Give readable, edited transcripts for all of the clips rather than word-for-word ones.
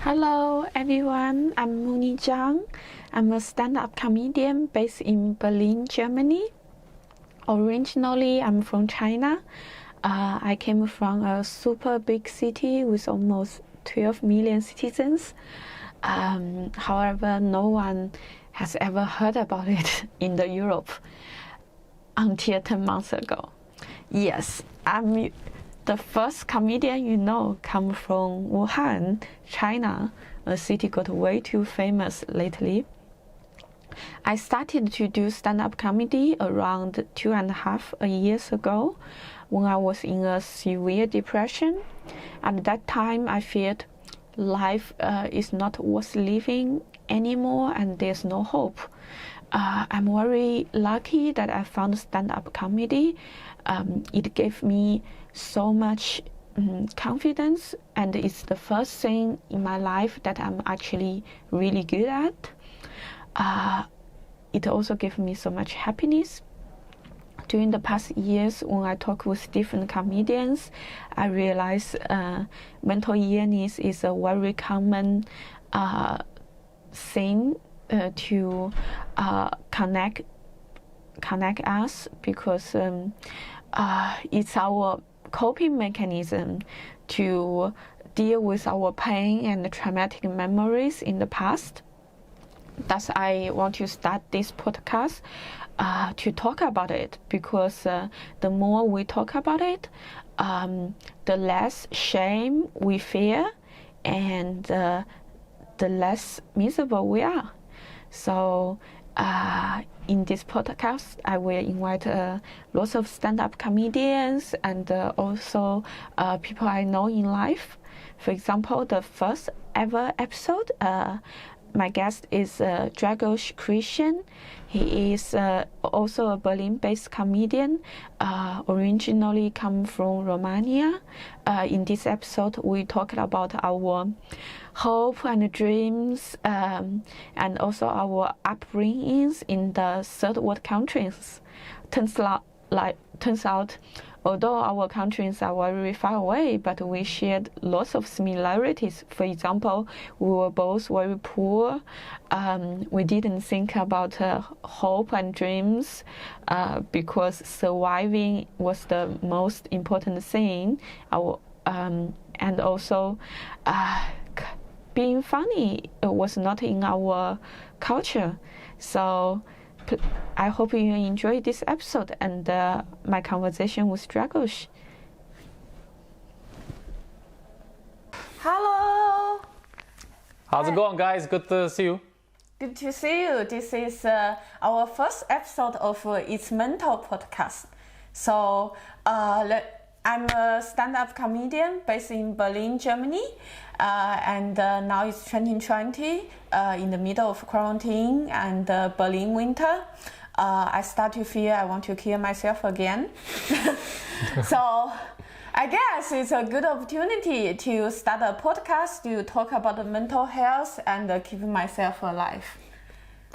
Hello everyone, I'm Moni Zhang. I'm a stand-up comedian based in Berlin, Germany. Originally, I'm from China. I came from a super big city with almost 12 million citizens. However, no one has ever heard about it in the Europe until 10 months ago. Yes, I'm the first comedian you know come from Wuhan, China, a city got way too famous lately. I started to do stand-up comedy around 2.5 years ago when I was in a severe depression. At that time, I felt life is not worth living anymore and there's no hope. I'm very lucky that I found stand-up comedy. It gave me so much confidence, and it's the first thing in my life that I'm actually really good at. It also gave me so much happiness. During the past years, when I talk with different comedians, I realize mental illness is a very common thing to connect us, because it's our coping mechanism to deal with our pain and traumatic memories in the past. Thus, I want to start this podcast to talk about it, because the more we talk about it, the less shame we feel and the less miserable we are. So in this podcast, I will invite lots of stand-up comedians and also people I know in life. For example, the first ever episode, my guest is Dragos Cristian. He is also a Berlin-based comedian, originally come from Romania. In this episode, we talked about our hope and dreams, and also our upbringings in the third world countries. Turns out, although our countries are very far away, but we shared lots of similarities. For example, we were both very poor. We didn't think about hope and dreams because surviving was the most important thing. And also, being funny was not in our culture. So I hope you enjoy this episode and my conversation with Dragos. Hello! How's it going, guys? Good to see you. Good to see you. This is our first episode of It's Mental podcast. So I'm a stand-up comedian based in Berlin, Germany, and now it's 2020, in the middle of quarantine and Berlin winter. I start to feel I want to kill myself again. So I guess it's a good opportunity to start a podcast to talk about the mental health and keeping myself alive.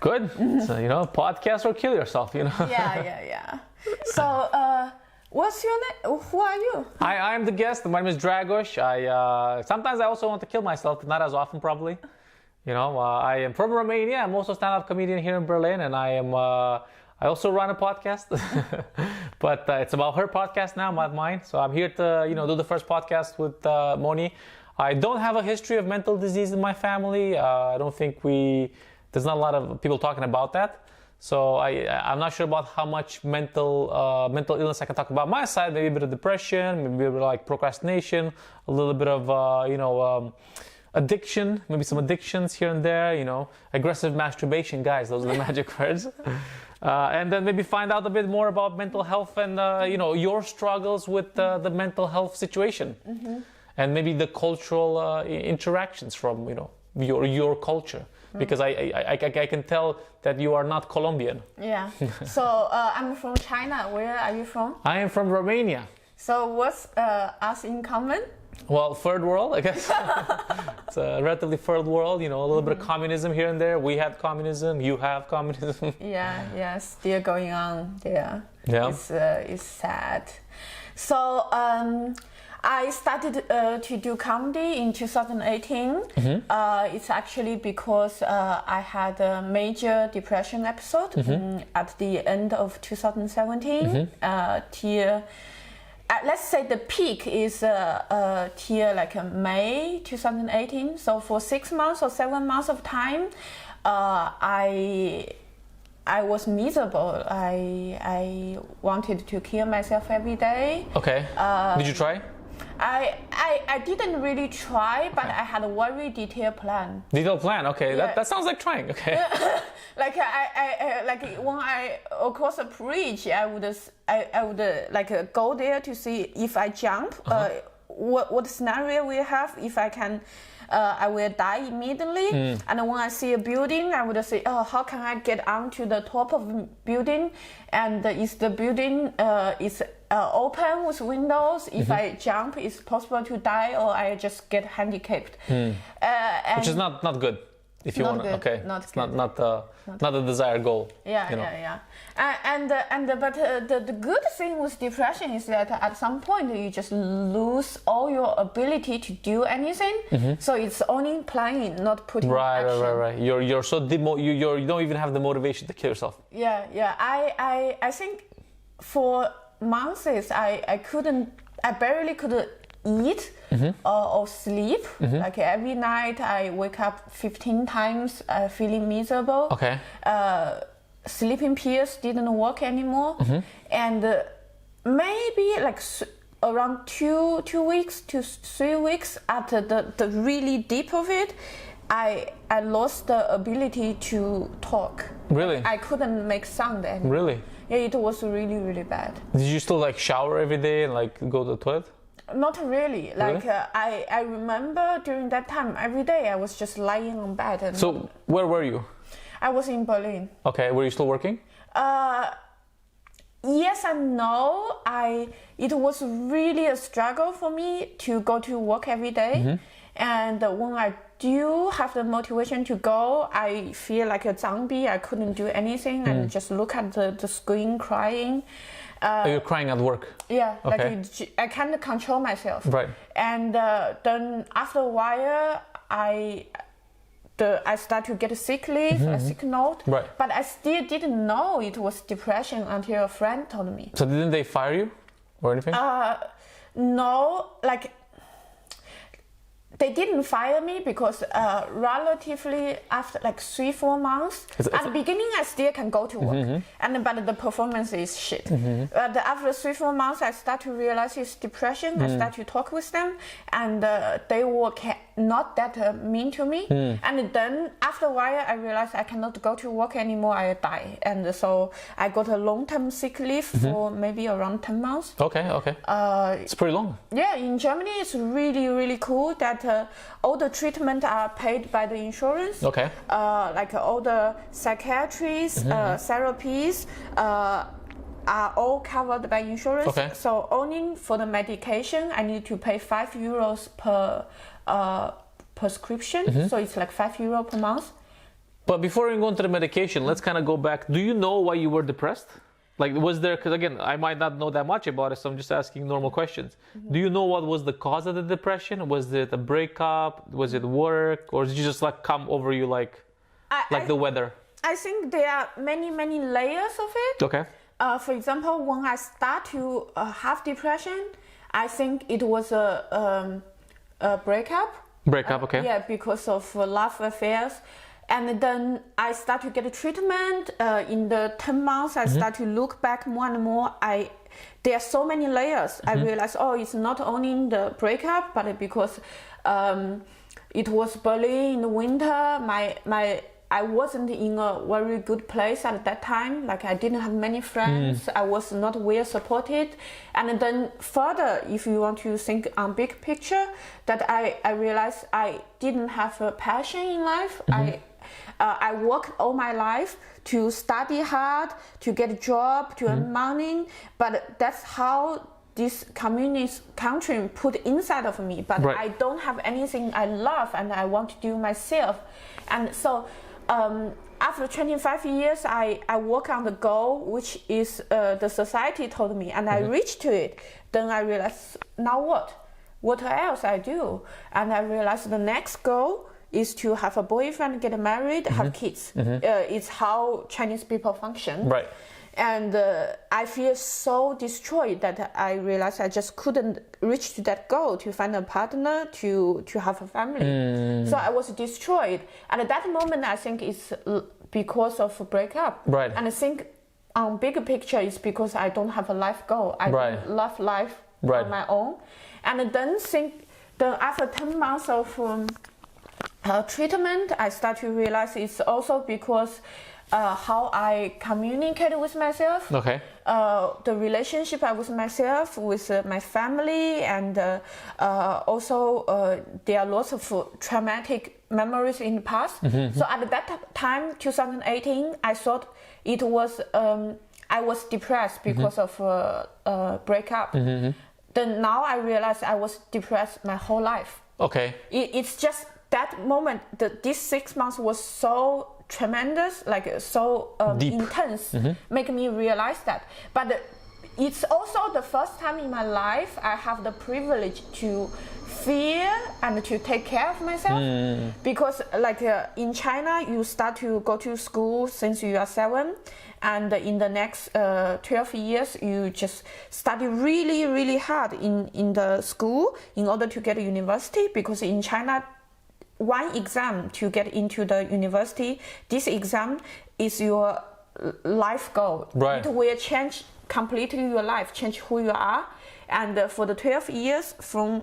Good. So, podcast or kill yourself, Yeah. So, what's your name? Who are you? I'm the guest. My name is Dragos. Sometimes I also want to kill myself, but not as often, probably. I am from Romania. I'm also a stand-up comedian here in Berlin, and I also run a podcast. But it's about her podcast now, not mine. So I'm here to, do the first podcast with Moni. I don't have a history of mental disease in my family. I don't think there's not a lot of people talking about that. So I'm not sure about how much mental illness I can talk about my side. Maybe a bit of depression, maybe a bit of like procrastination, a little bit of addiction, maybe some addictions here and there. Aggressive masturbation, guys. Those are the magic words. And then maybe find out a bit more about mental health and your struggles with the mental health situation, and maybe the cultural interactions from your culture. Because I can tell that you are not Colombian. Yeah. So I'm from China. Where are you from? I am from Romania. So what's us in common? Well, third world, I guess. It's a relatively third world, a little bit of communism here and there. We have communism, you have communism. Yeah, still going on there. Yeah. It's sad. So I started to do comedy in 2018. It's actually because I had a major depression episode at the end of 2017. Till let's say the peak is till like May 2018. So for 6 months or 7 months of time, I was miserable. I wanted to kill myself every day. Okay. Did you try? I didn't really try, but I had a very detailed plan. Detailed plan, okay. Yeah. That sounds like trying, okay. Like I like when I across a bridge, I would like go there to see if I jump. What scenario we have if I can. I will die immediately. And when I see a building, I would say, oh, how can I get onto the top of the building? And is the building is open with windows? If I jump, it's possible to die, or I just get handicapped. Which is not good. If you want to, okay, it's not the desired goal. Yeah, you know. Yeah. But the good thing with depression is that at some point you just lose all your ability to do anything. So it's only planning, not putting action. Right. You're so you don't even have the motivation to kill yourself. Yeah. I think for months I barely could eat or sleep. Like every night I wake up 15 times feeling miserable. Okay. Sleeping pills didn't work anymore. And maybe like around 2 weeks to 3 weeks after the really deep of it, I lost the ability to talk. Really? I couldn't make sound anymore. Really? Yeah, it was really, really bad. Did you still like shower every day and like go to the toilet? Not really. Like I remember during that time, every day I was just lying on bed. And so where were you? I was in Berlin. Okay, were you still working? Yes and no. It was really a struggle for me to go to work every day. And when I do have the motivation to go, I feel like a zombie. I couldn't do anything and just look at the screen crying. You're crying at work? Yeah, okay. Like I can't control myself. Right. And then after a while, I start to get a sick leave, a sick note. Right. But I still didn't know it was depression until a friend told me. So didn't they fire you or anything? No, like they didn't fire me because relatively after like 3-4 months, at the beginning I still can go to work, but the performance is shit. But after 3-4 months, I start to realize it's depression. I start to talk with them, and they were not that mean to me. And then after a while, I realized I cannot go to work anymore. I die, and so I got a long-term sick leave for maybe around 10 months. Okay. It's pretty long. Yeah, in Germany, it's really, really cool that all the treatment are paid by the insurance. Okay. Like all the psychiatrists, therapies are all covered by insurance. Okay. So only for the medication, I need to pay €5 per prescription. So it's like €5 per month. But before we go into the medication, let's kind of go back. Do you know why you were depressed? Like, was there, because again, I might not know that much about it, so I'm just asking normal questions. Do you know what was the cause of the depression? Was it a breakup? Was it work? Or did it just like come over you like the weather? I think there are many, many layers of it. Okay. For example, when I start to have depression, I think it was a breakup. Breakup, okay. Yeah, because of love affairs. And then I start to get a treatment. In the 10 months, I start to look back more and more. There are so many layers. I realize, it's not only the breakup, but because it was Berlin in the winter. I wasn't in a very good place at that time. Like I didn't have many friends. I was not well supported. And then further, if you want to think on big picture, that I realized I didn't have a passion in life. I worked all my life to study hard, to get a job, to earn money. But that's how this communist country put inside of me. But I don't have anything I love and I want to do myself. And so after 25 years, I work on the goal, which is the society told me, and I reached to it. Then I realized, now what? what else I do? And I realized the next goal is to have a boyfriend, get married, have kids. It's how Chinese people function. Right. And I feel so destroyed that I realized I just couldn't reach to that goal to find a partner, to have a family. So I was destroyed. And at that moment, I think it's because of a breakup. Right. And I think on bigger picture, it's because I don't have a life goal. I don't love life on my own. And then after 10 months of treatment, I start to realize it's also because how I communicate with myself, the relationship I with myself, with my family, and also there are lots of traumatic memories in the past. So at that time, 2018, I thought it was I was depressed because of breakup. Then now I realize I was depressed my whole life. It's just that moment. These 6 months was so tremendous, like so intense, make me realize that. But it's also the first time in my life I have the privilege to feel and to take care of myself. Because like in China, you start to go to school since you are 7, and in the next 12 years you just study really, really hard in the school in order to get a university. Because in China, one exam to get into the university, this exam is your life goal. It will change completely your life, change who you are. And for the 12 years from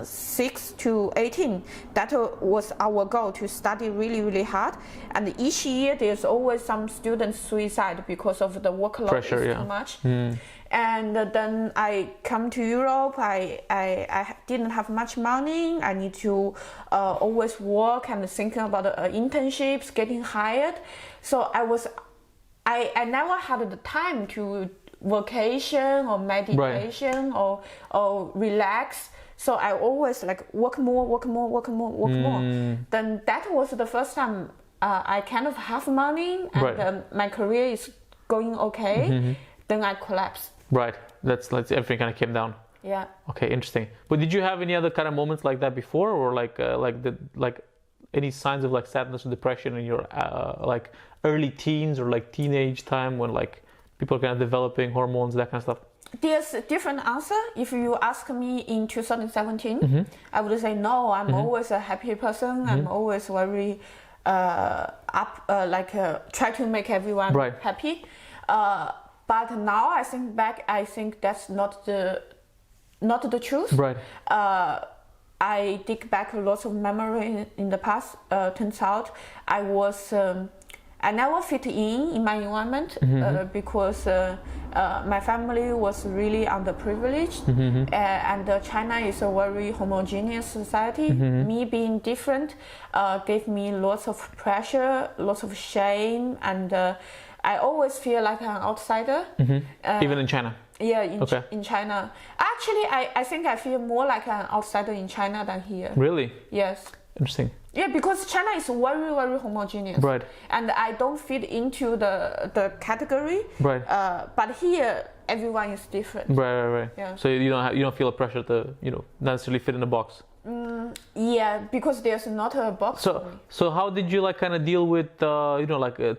6 to 18, that was our goal, to study really, really hard. And each year there's always some students suicide because of the workload pressure, is too much. And then I come to Europe. I didn't have much money. I need to always work and thinking about internships, getting hired. So I never had the time to vacation or meditation or relax. So I always like work more. Then that was the first time I kind of have money and my career is going okay. Then I collapsed. That's everything kind of came down. Yeah. Okay, interesting. But did you have any other kind of moments like that before, or like any signs of like sadness or depression in your like early teens or like teenage time, when like people are kind of developing hormones, that kind of stuff? There's a different answer. If you ask me in 2017, I would say no. I'm always a happy person. I'm always very try to make everyone happy. But now I think back, I think that's not the truth. I dig back lots of memory in the past. Turns out I never fit in my environment because my family was really underprivileged, and China is a very homogeneous society. Me being different gave me lots of pressure, lots of shame, and I always feel like an outsider. Even in China? Yeah, in China. Actually, I think I feel more like an outsider in China than here. Really? Yes. Interesting. Yeah, because China is very, very homogeneous. And I don't fit into the category. But here, everyone is different. Yeah. So you don't feel a pressure to not necessarily fit in a box. Yeah, because there's not a box. So how did you like kind of deal with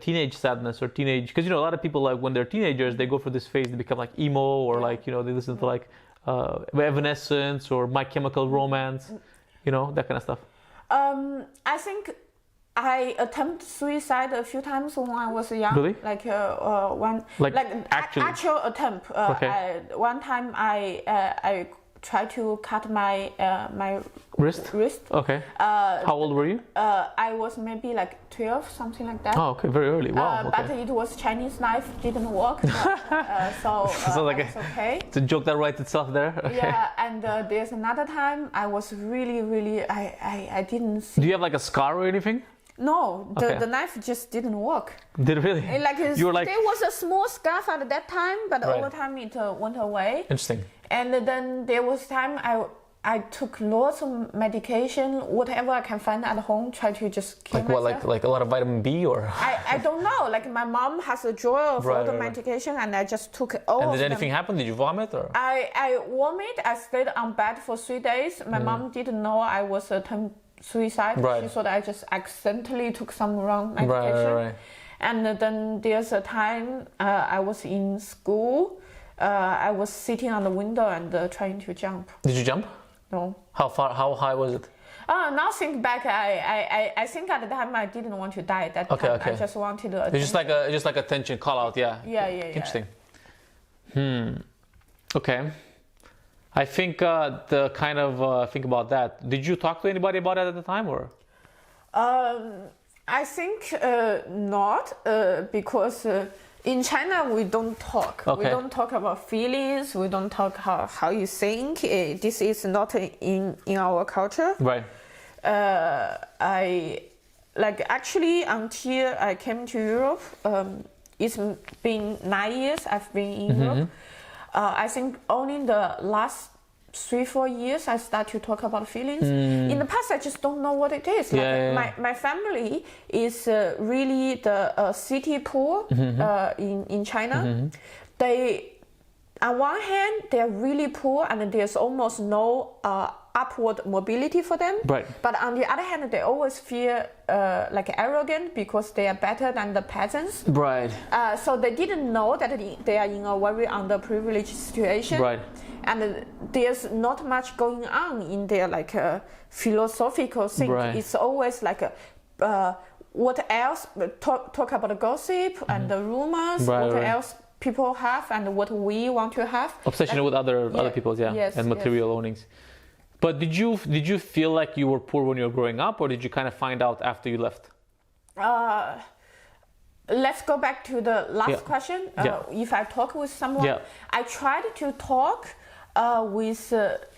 teenage sadness or teenage? Because a lot of people, like when they're teenagers, they go through this phase, they become like emo, or like they listen to like Evanescence or My Chemical Romance, that kind of stuff. I think I attempted suicide a few times when I was young. Really? Actual attempt. One time I tried to cut my wrist. How old were you? I was maybe like 12, something like that. Oh, okay, very early. Wow. But it was Chinese knife, didn't work. So it's okay. It's a joke that writes itself there. Okay. Yeah, and there's another time I was really I didn't see. Do you have like a scar or anything? No, the knife just didn't work. Did it really? There was a small scar at that time, but over time it went away. Interesting. And then there was time I took lots of medication, whatever I can find at home, try to just kill Like what, myself. like a lot of vitamin B or? I don't know. Like my mom has a drawer of all the medication, and I just took all of them. And did anything happen? Did you vomit or? I vomit. I stayed on bed for 3 days. My mom didn't know I was attempting suicide. Right. She thought I just accidentally took some wrong medication. Right. And then there's a time I was in school. I was sitting on the window and trying to jump. Did you jump? No. How far? How high was it? Now think back, I think at the time I didn't want to die at that time. I just wanted to. It's just like a tension call out, yeah. Yeah. Interesting. Okay. I think the kind of think about that. Did you talk to anybody about it at the time, or? I think not, because in China we don't talk. Okay. We don't talk about feelings. We don't talk how you think. This is not in our culture. Right. I actually until I came to Europe. It's been 9 years I've been in Europe. I think only in the last 3-4 years I start to talk about feelings. In the past I just don't know what it is. My family is really the city poor in China. They, on one hand, they're really poor and there's almost no upward mobility for them. Right. But on the other hand, they always feel like arrogant because they are better than the peasants. Right. So they didn't know that they are in a very underprivileged situation. Right. And there's not much going on in their philosophical thing. Right. It's always what else, talk about the gossip and the rumors, what else people have and what we want to have. Obsession with other people's, and material ownings. But did you feel like you were poor when you were growing up, or did you kind of find out after you left? Let's go back to the last question. If I talk with someone, I tried to talk with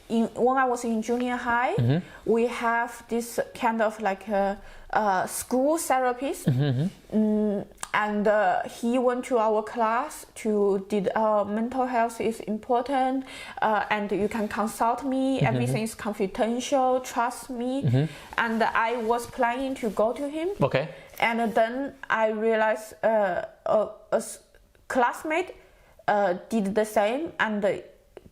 when I was in junior high. We have this kind of school therapist, and he went to our class to did mental health is important, and you can consult me. Everything is confidential. Trust me. And I was planning to go to him. Okay. And then I realized a classmate did the same, and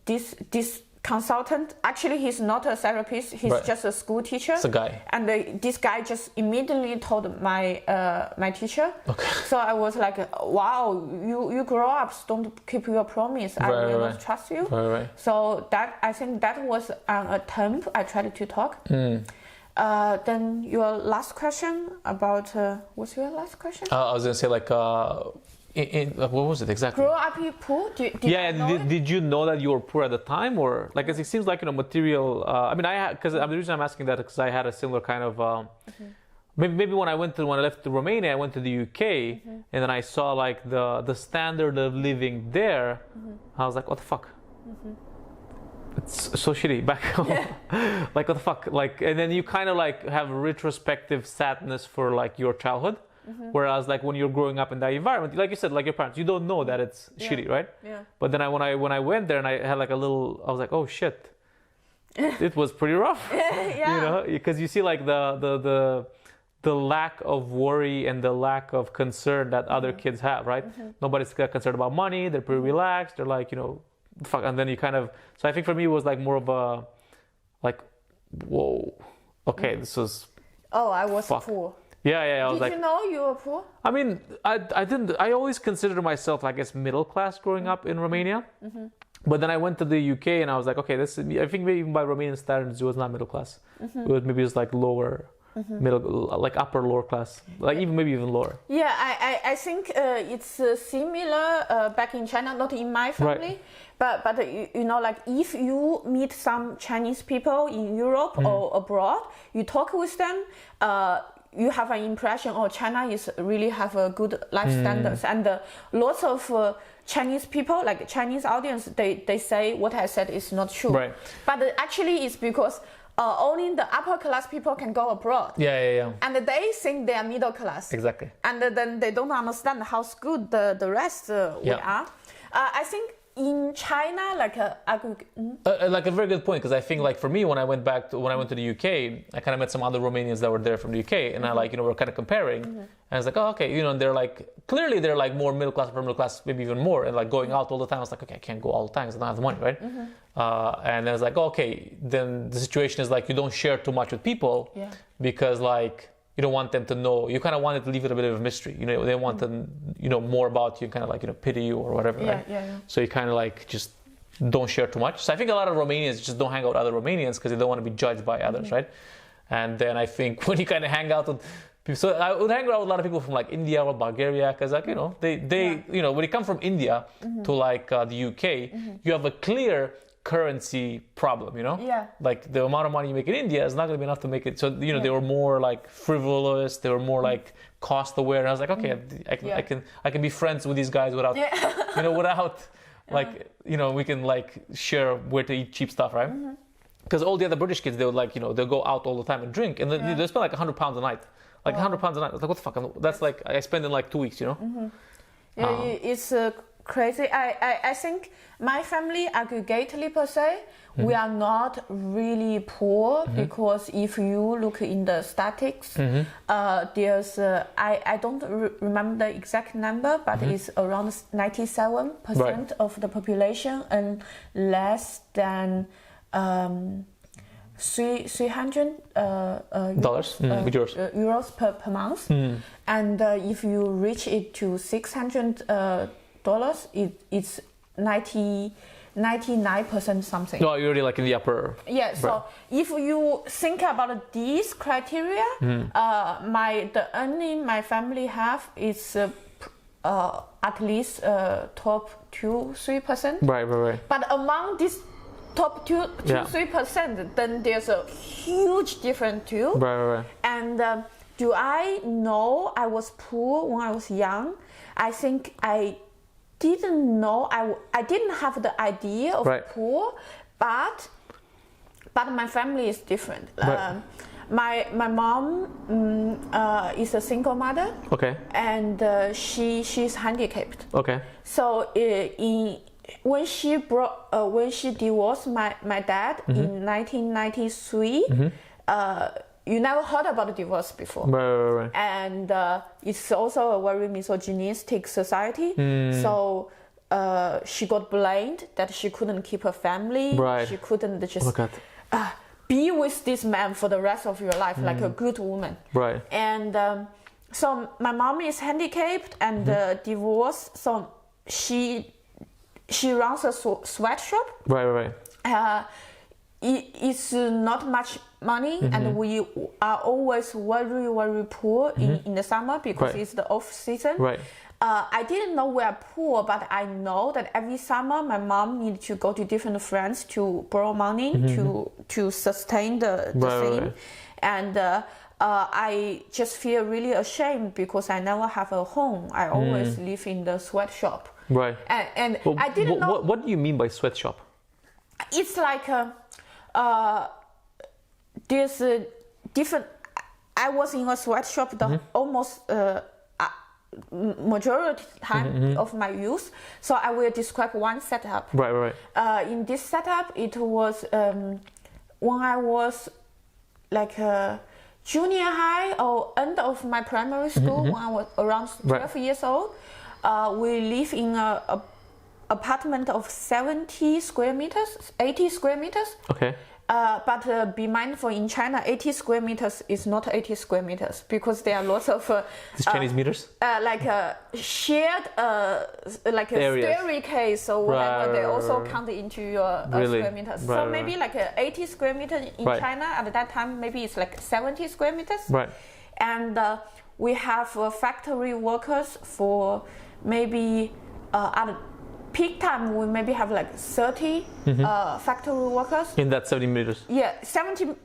this consultant, actually he's not a therapist, he's just a school teacher. It's a guy. And this guy just immediately told my my teacher. Okay. So I was like, wow, you grow up, don't keep your promise. I will not trust you. Right. So I think that was an attempt. I tried to talk. Then your last question about what's your last question? I was gonna say what was it exactly? Grow up poor? Did you know that you were poor at the time, or it seems like material? The reason I'm asking that is because I had a similar kind of. Maybe when I left Romania, I went to the UK, and then I saw the standard of living there. I was like, what the fuck? It's so shitty back home. What the fuck? And then you kind of have retrospective sadness for your childhood. Whereas when you're growing up in that environment, like you said, your parents, you don't know that it's shitty, right? Yeah. But then when I went there and I had I was like, oh shit, it was pretty rough. Because you see the lack of worry and the lack of concern that other kids have, right? Nobody's concerned about money. They're pretty relaxed. They're fuck, and then you kind of. So I think for me it was more of a whoa, okay, this was. Oh, I was poor. Yeah. Did you know you were poor? I mean, I didn't. I always considered myself, middle class growing up in Romania. But then I went to the UK and I was like, okay, this. I think maybe even by Romanian standards, it was not middle class. It was lower, middle, upper lower class, maybe even lower. Yeah, I think it's similar back in China, not in my family. Right. But if you meet some Chinese people in Europe or abroad, you talk with them. You have an impression, China is really have a good life standards, and lots of Chinese people, Chinese audience, they say what I said is not true. Right. But actually, it's because only the upper class people can go abroad. Yeah. And they think they are middle class. Exactly. And then they don't understand how good the rest we are. I think in China, like like a very good point, because I think like for me when I went to the UK, I kind of met some other Romanians that were there from the UK, and I like we're kind of comparing, and I was like, oh okay, and they're like clearly they're like more middle class, upper middle class, maybe even more, and like going out all the time. I was like, okay, I can't go all the time because I don't have the money, right? And I was like, okay, then the situation is like you don't share too much with people because like you don't want them to know. You kind of wanted to leave it a bit of a mystery. They want to more about you, kind of like pity you or whatever, right? So you kind of like just don't share too much. So I think a lot of Romanians just don't hang out with other Romanians because they don't want to be judged by others, right? And then I think when you kind of hang out with people, so I would hang out with a lot of people from like India or Bulgaria, because like they when you come from India to like the UK, you have a clear currency problem, like the amount of money you make in India is not going to be enough to make it. So they were more like frivolous, they were more like cost aware, and I was like, okay, I can be friends with these guys without without like we can like share where to eat cheap stuff, right? Because all the other British kids, they would like they'll go out all the time and drink, and they spend like £100 a night, like £100 a night. I was like, what the fuck? That's like I spend in like 2 weeks, It's crazy. I think my family aggregately per se, we are not really poor, because if you look in the statistics, there's I don't remember the exact number, but it's around 97% of the population and less than 300 euros per month. And if you reach it to $600, it's 99% something. No, you're already like in the upper. Yeah. So if you think about these criteria, the earning my family have is at least top 2-3%. Right. But among these top 2-3%, then there's a huge difference too. Right. And do I know I was poor when I was young? I think I didn't know. I didn't have the idea of poor, but my family is different. My mom is a single mother. Okay. And she's handicapped. Okay. So when she divorced my dad in 1993, you never heard about divorce before. Right. And it's also a very misogynistic society. So she got blamed that she couldn't keep her family. Right. She couldn't just be with this man for the rest of your life, like a good woman. Right. And so my mom is handicapped and divorced. So she runs a sweatshop. Right. It's not much money, and we are always very, very poor in the summer because it's the off season. Right. I didn't know we are poor, but I know that every summer my mom needed to go to different friends to borrow money to sustain the thing. Right. And I just feel really ashamed because I never have a home. I always live in the sweatshop. Right. And I didn't know. What do you mean by sweatshop? It's like there's a different. I was in a sweatshop almost majority time of my youth, so I will describe one setup. Right. In this setup, it was when I was like junior high or end of my primary school, when I was around 12 years old. We live in a apartment of 70 square meters, 80 square meters. Okay. But be mindful, in China, 80 square meters is not 80 square meters because there are lots of Chinese meters, like shared like a staircase or whatever. They also count into your square meters. So maybe like 80 square meters in China at that time, maybe it's like 70 square meters. Right. And we have factory workers for maybe at peak time we maybe have like 30 factory workers in that 70 meters. Yeah, 70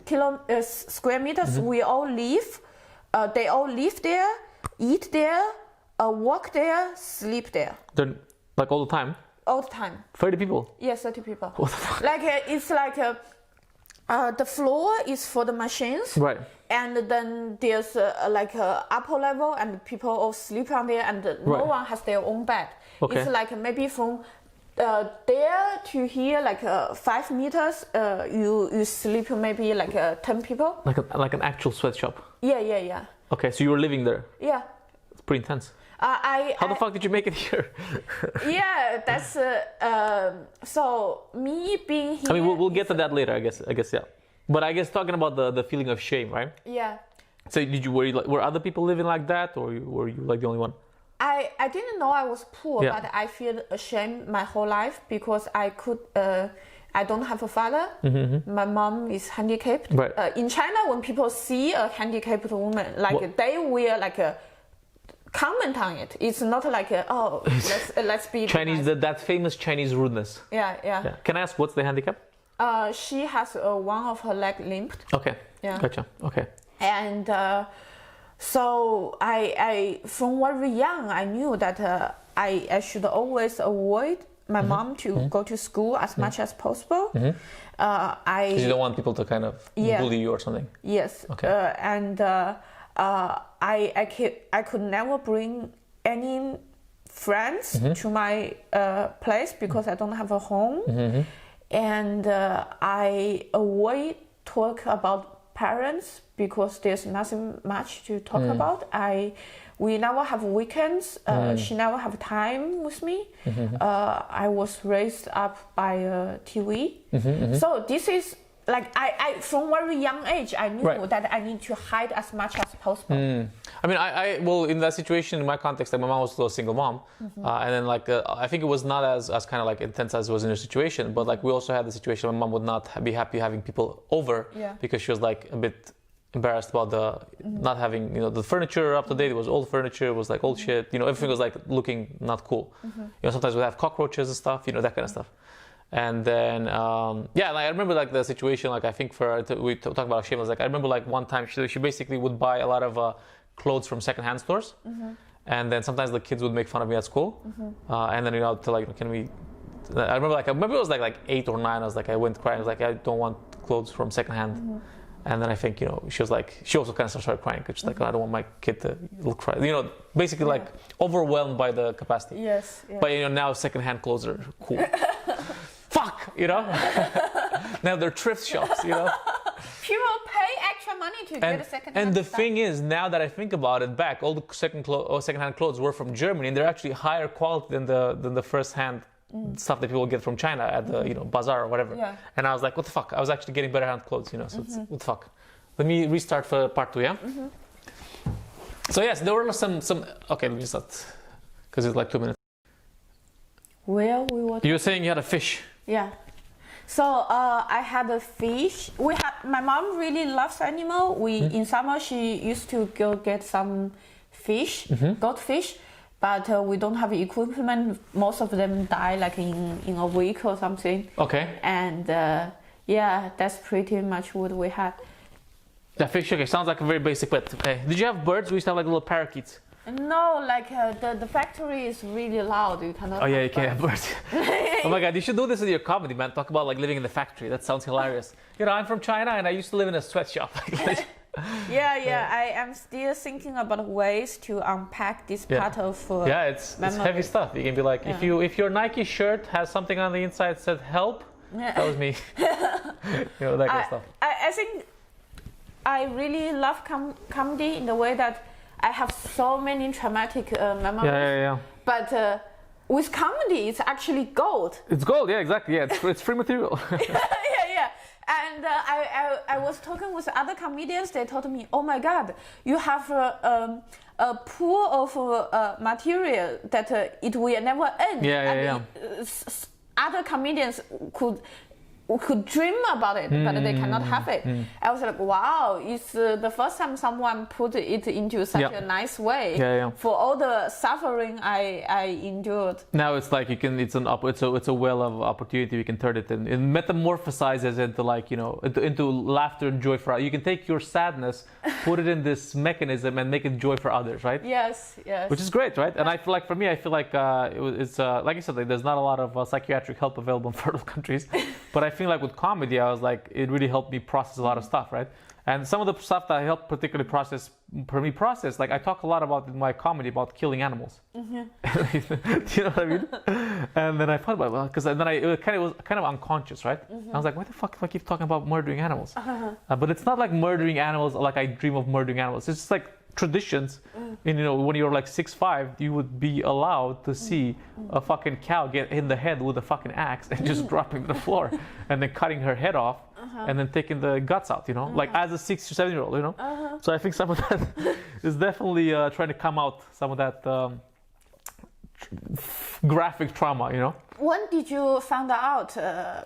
square meters. We all live. They all live there, eat there, work there, sleep there. They're like all the time. All the time. 30 people. Yeah, 30 people. What the fuck? Like it's like the floor is for the machines. Right. And then there's like a upper level, and people all sleep on there, and no one has their own bed. Okay. It's like maybe from there to here, like 5 meters, you sleep maybe like 10 people. Like an actual sweatshop. Yeah. Okay, so you were living there. Yeah. It's pretty intense. How the fuck did you make it here? Yeah, that's so me being here. I mean, we'll get to that later. I guess yeah. But I guess talking about the feeling of shame, right? Yeah. So were other people living like that, or were you like the only one? I didn't know I was poor, but I feel ashamed my whole life because I don't have a father. Mm-hmm. My mom is handicapped. Right. In China, when people see a handicapped woman, like they will like comment on it. It's not like let's be Chinese, nice. that famous Chinese rudeness. Yeah. Can I ask what's the handicap? She has one of her leg limped. Okay. Yeah. Gotcha. Okay. And so I from very young I knew that I should always avoid my mom to go to school as much as possible. Because you don't want people to kind of bully you or something. Yes. Okay. I could never bring any friends to my place because I don't have a home. And I avoid talk about parents because there's nothing much to talk about. We never have weekends. She never have time with me. I was raised up by a TV. So this is like I from very young age I knew that I need to hide as much as possible. I mean, well, in that situation, in my context, like my mom was still a single mom, and then like I think it was not as kind of like intense as it was in her situation, but like we also had the situation my mom would not be happy having people over because she was like a bit embarrassed about the not having the furniture up to date. It was old furniture, it was like old shit, everything was like looking not cool. Sometimes we'd have cockroaches and stuff, that kind of stuff. And then like I remember like the situation, like I think we talk about shame. I was like, I remember like one time she basically would buy a lot of clothes from secondhand stores, and then sometimes the kids would make fun of me at school, and then to like, can we? I remember like maybe it was like 8 or 9. I was like, I went crying. I was like, I don't want clothes from secondhand. And then I think she was like, she also kind of started crying because she's like, I don't want my kid to look cry. Basically like overwhelmed by the capacity. Yes. But now secondhand clothes are cool. Fuck, now they're thrift shops, People pay extra money to get a second-hand And the stuff. thing is, now that I think about it back, all the second-hand clothes were from Germany, and they're actually higher quality than the first-hand stuff that people get from China at the bazaar or whatever. Yeah. And I was like, what the fuck? I was actually getting better hand clothes, so it's, what the fuck? Let me restart for part 2, yeah? So yes, there were some okay, let me start, because it's like 2 minutes. Where we were. You were saying you had a fish. Yeah. So I had a fish. My mom really loves animal. In summer she used to go get some fish, goldfish, but we don't have equipment. Most of them die like in a week or something. Okay. And that's pretty much what we had. The fish, okay, sounds like a very basic pet. Okay. Did you have birds? We used to have like little parakeets. No, like the factory is really loud. You cannot. Oh yeah, you can't have birds. Oh my god, you should do this in your comedy, man. Talk about like living in the factory. That sounds hilarious. I'm from China and I used to live in a sweatshop. Yeah. I am still thinking about ways to unpack this part of. It's heavy stuff. You can be like, if your Nike shirt has something on the inside that said "help," that was me. That kind of stuff. I think I really love comedy in the way that I have so many traumatic memories. Yeah. But with comedy, it's actually gold. It's gold, yeah, exactly. Yeah, it's free material. Yeah. And I was talking with other comedians. They told me, "Oh my God, you have a pool of material that it will never end." Yeah. Other comedians could dream about it, but they cannot have it. I was like, wow, it's the first time someone put it into such a nice way for all the suffering I endured. Now it's like it's a well of opportunity. You can turn it in. It metamorphosizes into like into laughter and joy for. You can take your sadness, put it in this mechanism, and make it joy for others, right? Yes. Which is great, right? And I feel like for me, it's like you said, like, there's not a lot of psychiatric help available in third world countries, but I feel like with comedy, I was like, it really helped me process a lot of stuff, right? And some of the stuff that I helped particularly process, like I talk a lot about in my comedy about killing animals. Mm-hmm. Do you know what I mean? And then I thought about it, well, because then it was kind of unconscious, right? Mm-hmm. I was like, why the fuck if I keep talking about murdering animals? But it's not like murdering animals like I dream of murdering animals. It's just like traditions. And you know, when you're like 6'5", you would be allowed to see a fucking cow get in the head with a fucking axe and just dropping to the floor, and then cutting her head off, and then taking the guts out. You know, like as a 6 or 7 year old. You know, so I think some of that is definitely trying to come out. Some of that graphic trauma. You know. When did you find out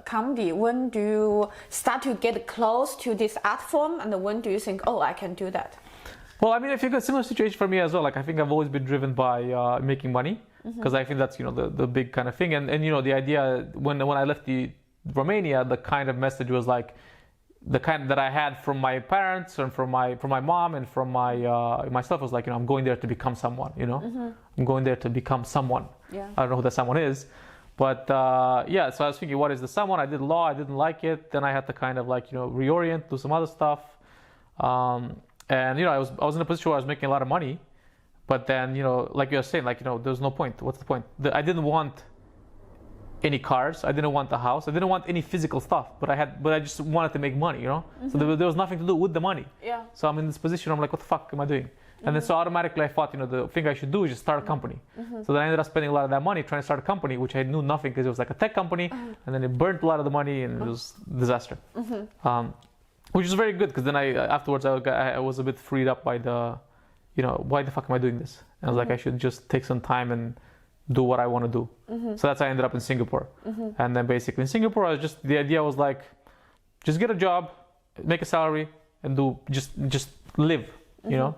comedy? When do you start to get close to this art form, and when do you think, oh, I can do that? Well, I mean, I think a similar situation for me as well. Like, I think I've always been driven by making money, because I think that's, you know, the big kind of thing. And you know, the idea when I left Romania, the kind of message was like the kind that I had from my parents and from my mom and from myself was like, you know, I'm going there to become someone. You know, I'm going there to become someone. Yeah. I don't know who that someone is, but yeah. So I was thinking, what is the someone? I did law. I didn't like it. Then I had to kind of like, you know, reorient, do some other stuff. And you know, I was in a position where I was making a lot of money, but then, you know, like you were saying, like, you know, there's no point. What's the point? I didn't want any cars. I didn't want the house. I didn't want any physical stuff. But I just wanted to make money, you know. So there was nothing to do with the money. Yeah. So I'm in this position. I'm like, what the fuck am I doing? And then so automatically I thought, you know, the thing I should do is just start a company. So then I ended up spending a lot of that money trying to start a company, which I knew nothing, because it was like a tech company, and then it burnt a lot of the money, and it was a disaster. Which is very good, because then afterwards I was a bit freed up by the, you know, why the fuck am I doing this? And I was like, I should just take some time and do what I want to do. So that's how I ended up in Singapore. And then basically in Singapore, the idea was like, just get a job, make a salary, and just live, you know?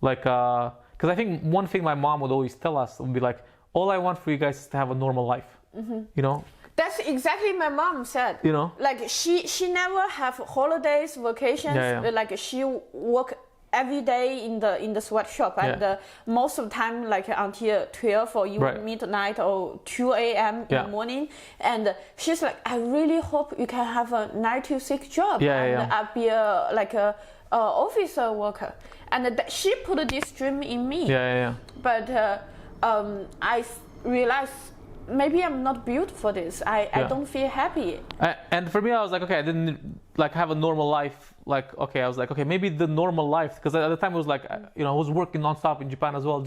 Like, because I think one thing my mom would always tell us would be like, all I want for you guys is to have a normal life, you know? That's exactly my mom said. You know, like she never have holidays, vacations. Like she work every day in the sweatshop, and most of the time like until 12 or even midnight or 2 a.m. in the morning. And she's like, I really hope you can have a 9 to 6 job, and I'll be a office worker. And she put this dream in me. But I realized, maybe I'm not built for this. I don't feel happy. And for me, I was like, okay, I didn't like have a normal life. Like, okay, I was like, okay, maybe the normal life, because at the time it was like, you know, I was working nonstop in Japan as well.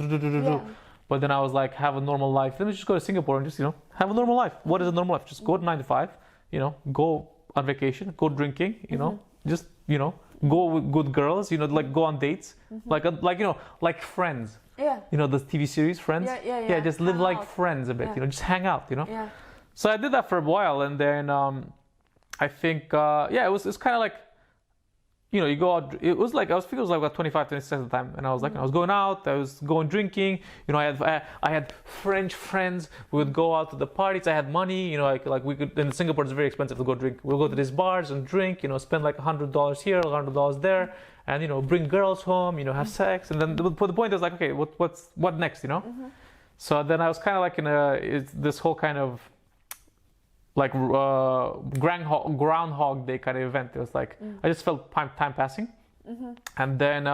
But then I was like, have a normal life. Let me just go to Singapore and just, you know, have a normal life. What is a normal life? Just go to 9 to 5, you know, go on vacation, go drinking, you know, just, you know, go with good girls, you know, like go on dates, like you know, like Friends. You know, the TV series Friends. Just live like Friends a bit, you know, just hang out, you know. So I did that for a while, and then I think it was kind of like, you know, you go out. It was like I was about 25, 26 at the time, and I was like, I was going out, I was going drinking. You know, I had French friends. We would go out to the parties. I had money. You know, like we could. In Singapore, it's very expensive to go drink. We'll go to these bars and drink. You know, spend like $100 here, $100 there, and you know, bring girls home. You know, have sex, and then the point is like, okay, what next? You know. So then I was kind of like in this whole kind of like Groundhog Day kind of event. It was like I just felt time passing, and then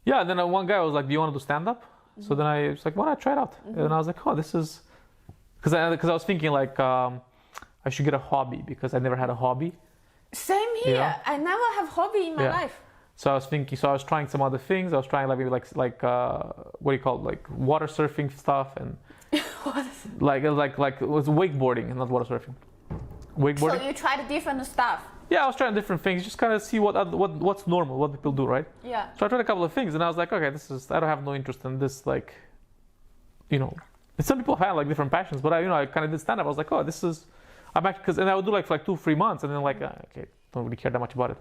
then one guy was like, "Do you want to do stand up?" So then I was like, "Why not try it out?" And I was like, "Oh, this is," because I was thinking like I should get a hobby, because I never had a hobby. Same here. You know? I never have hobby in my life. So I was thinking. So I was trying some other things. I was trying like maybe like what do you call it? Like water surfing stuff and. like it was wakeboarding and not water surfing. Wakeboarding. So you tried different stuff. Yeah, I was trying different things, just kind of see what's normal, what people do, right? Yeah. So I tried a couple of things, and I was like, okay, I don't have no interest in this, like, you know. Some people have like different passions, but I kind of did stand up. I was like, oh, this is, I'm actually, and I would do like for like 2-3 months, and then like, okay, don't really care that much about it.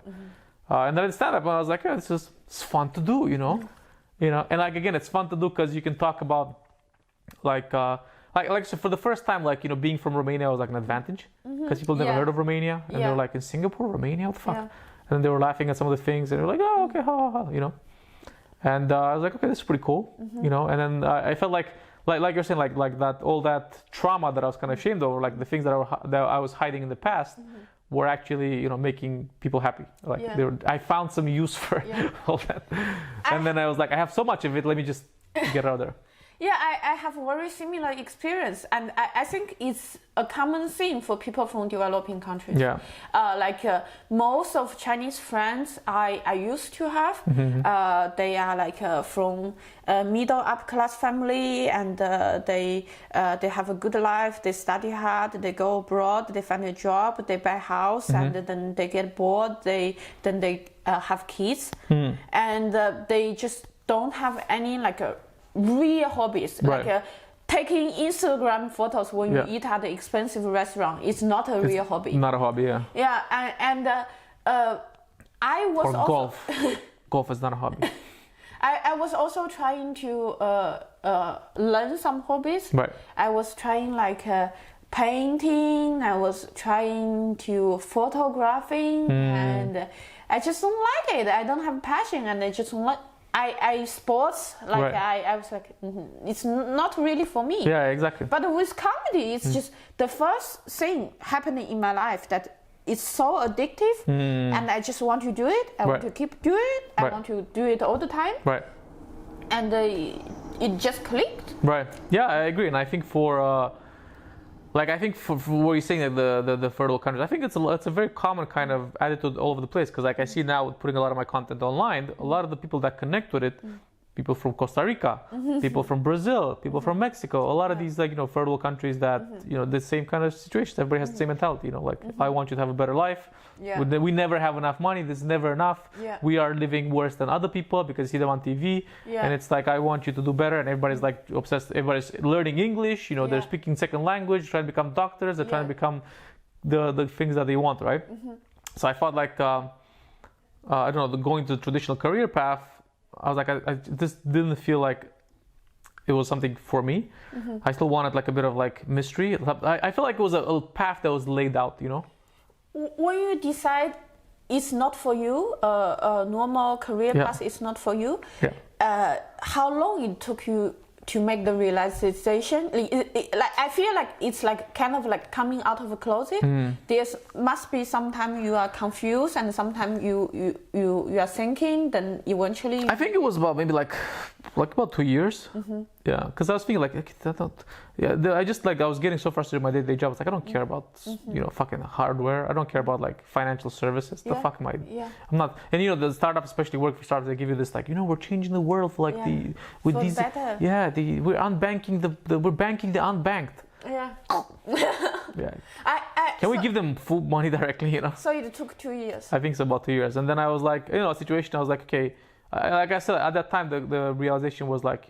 And then I did stand up, and I was like, oh, it's fun to do, you know, and like again, it's fun to do because you can talk about. Like so for the first time, like, you know, being from Romania was like an advantage, because people never heard of Romania, and they were like, in Singapore, Romania, what the fuck? And then they were laughing at some of the things, and they were like, oh, okay, ha, ha, ha, you know. And I was like, okay, this is pretty cool, you know. And then I felt like you're saying, like that all that trauma that I was kind of ashamed over, like the things that I was hiding in the past, were actually, you know, making people happy. Like I found some use for all that. And then I was like, I have so much of it, let me just get out of there. Yeah, I have a very similar experience, and I think it's a common thing for people from developing countries. Yeah. Most of Chinese friends I used to have, they are like from middle up class family, and they have a good life. They study hard. They go abroad. They find a job. They buy a house, and then they get bored. They have kids, and they just don't have any like real hobbies, like taking Instagram photos when you eat at an expensive restaurant. It's not a real hobby. Not a hobby, yeah. Yeah, and I was or also golf. Golf is not a hobby. I was also trying to learn some hobbies. Right. I was trying like painting. I was trying to photographing, and I just don't like it. I don't have passion, and I just don't like. I sports, like I was like, it's not really for me. Yeah, exactly. But with comedy, it's just the first thing happening in my life that it's so addictive, and I just want to do it. I want to keep doing it. I want to do it all the time. Right. And it just clicked. Right. Yeah, I agree. And I think for what you're saying, like the fertile countries, I think it's a very common kind of attitude all over the place. Because like I see now with putting a lot of my content online, a lot of the people that connect with it, people from Costa Rica, people from Brazil, people from Mexico, a lot of these like, you know, fertile countries that, you know, the same kind of situations. Everybody has the same mentality, you know, like I want you to have a better life. Yeah. We never have enough money. This is never enough. Yeah. We are living worse than other people because you see them on TV. Yeah. And it's like, I want you to do better. And everybody's like obsessed. Everybody's learning English. You know, they're speaking second language, trying to become doctors. They're trying to become the things that they want, right? So I felt like, I don't know, going to the traditional career path, I was like, I just didn't feel like it was something for me. I still wanted like a bit of like mystery. I feel like it was a path that was laid out, you know? When you decide it's not for you, a normal career path is not for you, how long it took you to make the realization? Like I feel like it's like kind of like coming out of a closet. There's must be sometime you are confused, and sometimes you are thinking. Then eventually, I think it was about maybe like about 2 years. Yeah, because I was thinking like, I was getting so frustrated with my day-to-day job. It's like I don't care about you know, fucking hardware. I don't care about like financial services. The fuck am I? I'm not. And you know, the startup, especially work for startups, they give you this like, you know, we're changing the world for like with for these better. We're unbanking we're banking the unbanked. Yeah. Can we give them full money directly, you know? So it took 2 years. I think it's about 2 years. And then I was like, you know, a situation, I was like, okay, like I said, at that time, the realization was like,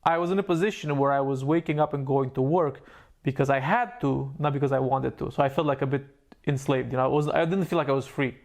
I was in a position where I was waking up and going to work because I had to, not because I wanted to. So I felt like a bit enslaved, you know, I didn't feel like I was free.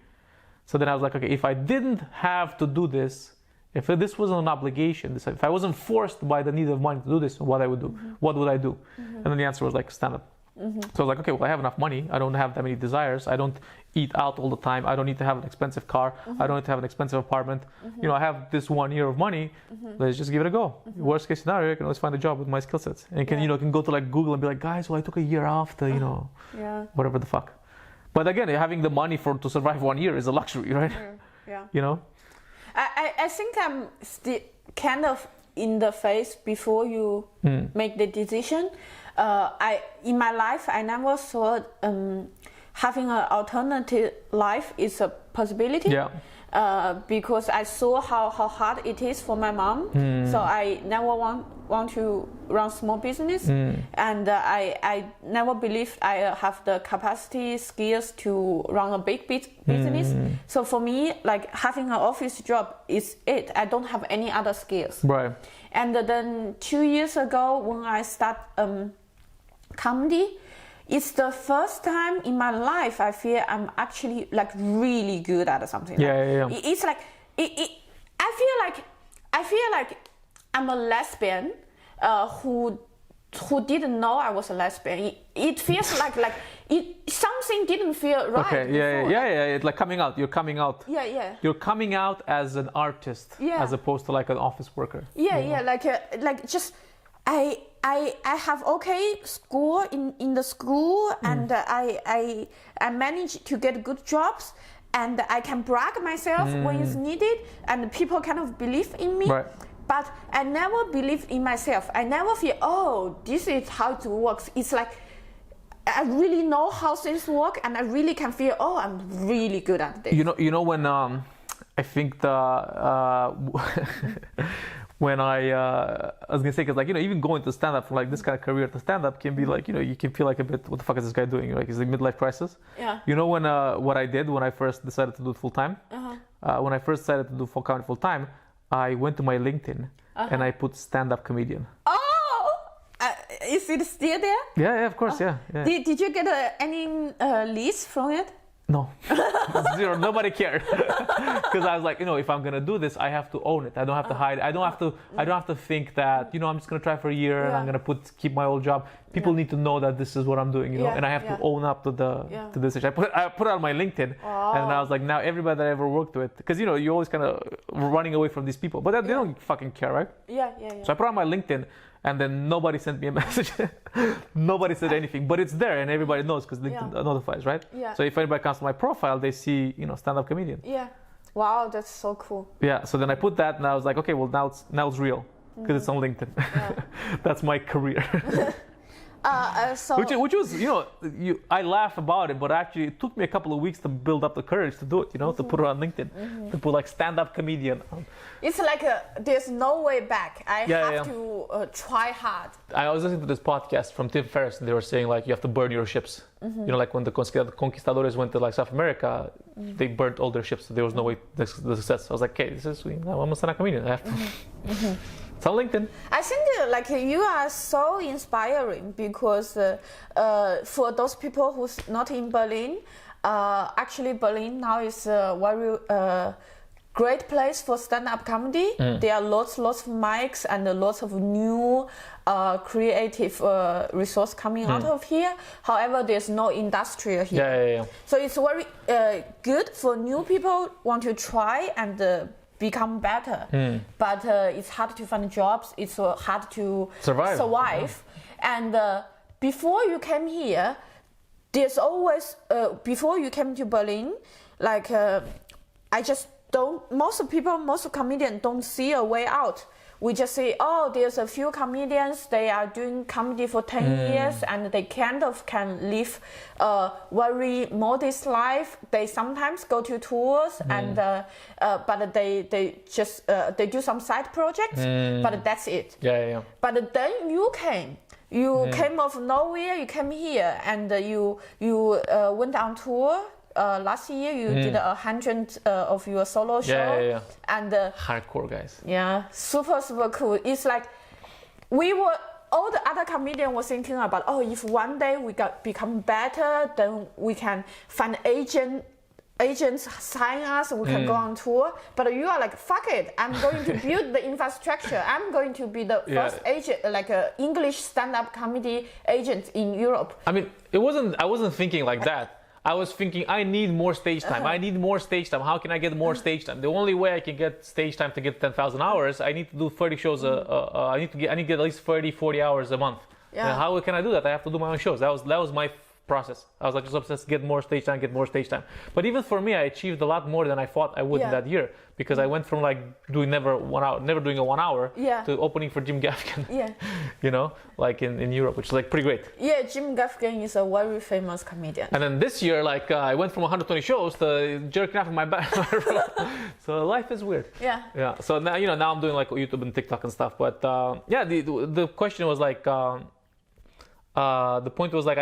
So then I was like, okay, if I didn't have to do this, if this wasn't an obligation, if I wasn't forced by the need of money to do this, what I would do, what would I do? And then the answer was like stand up. So I was like, okay, well, I have enough money. I don't have that many desires. I don't eat out all the time. I don't need to have an expensive car. I don't need to have an expensive apartment. You know, I have this 1 year of money. Let's just give it a go. Worst case scenario, I can always find a job with my skill sets. And can, you know, can go to like Google and be like, guys, well, I took a year off to, you know, whatever the fuck. But again, having the money to survive 1 year is a luxury, right? Yeah. You know? I think I'm still kind of in the phase before you make the decision. In my life, I never thought having an alternative life is a possibility. Yeah. Because I saw how hard it is for my mom. So I never want to run small business, and I never believed I have the capacity, skills to run a big business. So for me, like having an office job is it. I don't have any other skills. Right. And then 2 years ago, when I start comedy, it's the first time in my life I feel I'm actually like really good at something. It's like I feel like I'm a lesbian who didn't know I was a lesbian. It feels like something didn't feel right. Okay, it's like coming out. You're coming out. Yeah. You're coming out as an artist, as opposed to like an office worker. Like just I have okay score in the school, and I managed to get good jobs, and I can brag myself when it's needed, and people kind of believe in me. Right. But I never believed in myself. I never feel, oh, this is how it works. It's like I really know how things work, and I really can feel, oh, I'm really good at this. You know when I think the when I was gonna say, because like even going to stand up from like this kind of career to stand up can be like you can feel like a bit, what the fuck is this guy doing? Like, it's a midlife crisis. Yeah. You know when what I did when I first decided to do it full time. When I first decided to do comedy full time, I went to my LinkedIn and I put stand-up comedian. Oh, is it still there? Yeah, of course, yeah. Did you get any leads from it? No, zero. Nobody cared because I was like, if I'm gonna do this, I have to own it. I don't have to hide. I don't have to think that I'm just gonna try for a year and I'm gonna keep my old job. People need to know that this is what I'm doing, and I have to own up to to this. I put it on my LinkedIn, and I was like, now everybody that I ever worked with, because you're always kind of running away from these people, but they don't fucking care, right? Yeah. So I put it on my LinkedIn. And then nobody sent me a message. Nobody said anything, but it's there and everybody knows because LinkedIn notifies, right? Yeah. So if anybody comes to my profile, they see, stand-up comedian. Yeah. Wow, that's so cool. Yeah. So then I put that, and I was like, okay, well now it's real because it's on LinkedIn. Yeah. That's my career. Which was, I laugh about it, but actually it took me a couple of weeks to build up the courage to do it, to put it on LinkedIn, to put like stand-up comedian. It's like there's no way back. I have to try hard. I was listening to this podcast from Tim Ferriss, and they were saying like you have to burn your ships. Like when the conquistadores went to like South America, they burnt all their ships, so there was no way the success. I was like, okay, this is sweet. I'm a stand-up comedian. I have to. It's on LinkedIn. I think like you are so inspiring because for those people who's not in Berlin, actually Berlin now is a very great place for stand-up comedy. There are lots of mics and lots of new creative resource coming out of here. However, there's no industry here. Yeah. So it's very good for new people want to try and become better, but it's hard to find jobs. It's hard to survive. And before you came here, there's always before you came to Berlin, like I just don't. Most comedians don't see a way out. We just say, oh, there's a few comedians, they are doing comedy for 10 years and they kind of can live a very modest life. They sometimes go to tours and but they just they do some side projects, but that's it. Yeah. But then you came out of nowhere, you came here and you went on tour. Last year you did 100 of your solo show. Yeah. And hardcore guys. Yeah, super cool. It's like all the other comedians were thinking about, if one day we become better, then we can find agents sign us, we can go on tour. But you are like, fuck it, I'm going to build the infrastructure. I'm going to be the first agent, like a English stand-up comedy agent in Europe. I mean, I wasn't thinking like that. I was thinking, I need more stage time. I need more stage time. How can I get more stage time? The only way I can get stage time to get 10,000 hours, I need to do 30 shows. I need to get at least 30, 40 hours a month. Yeah. And how can I do that? I have to do my own shows. That was my process. I was like just obsessed, get more stage time. But even for me, I achieved a lot more than I thought I would in that year, because I went from like never doing a 1 hour to opening for Jim Gaffigan. Like in Europe, which is like pretty great. Yeah, Jim Gaffigan is a very famous comedian. And then this year, like I went from 120 shows to jerking off in my back. So life is weird. Yeah. So now now I'm doing like YouTube and TikTok and stuff. But the question was like. The point was like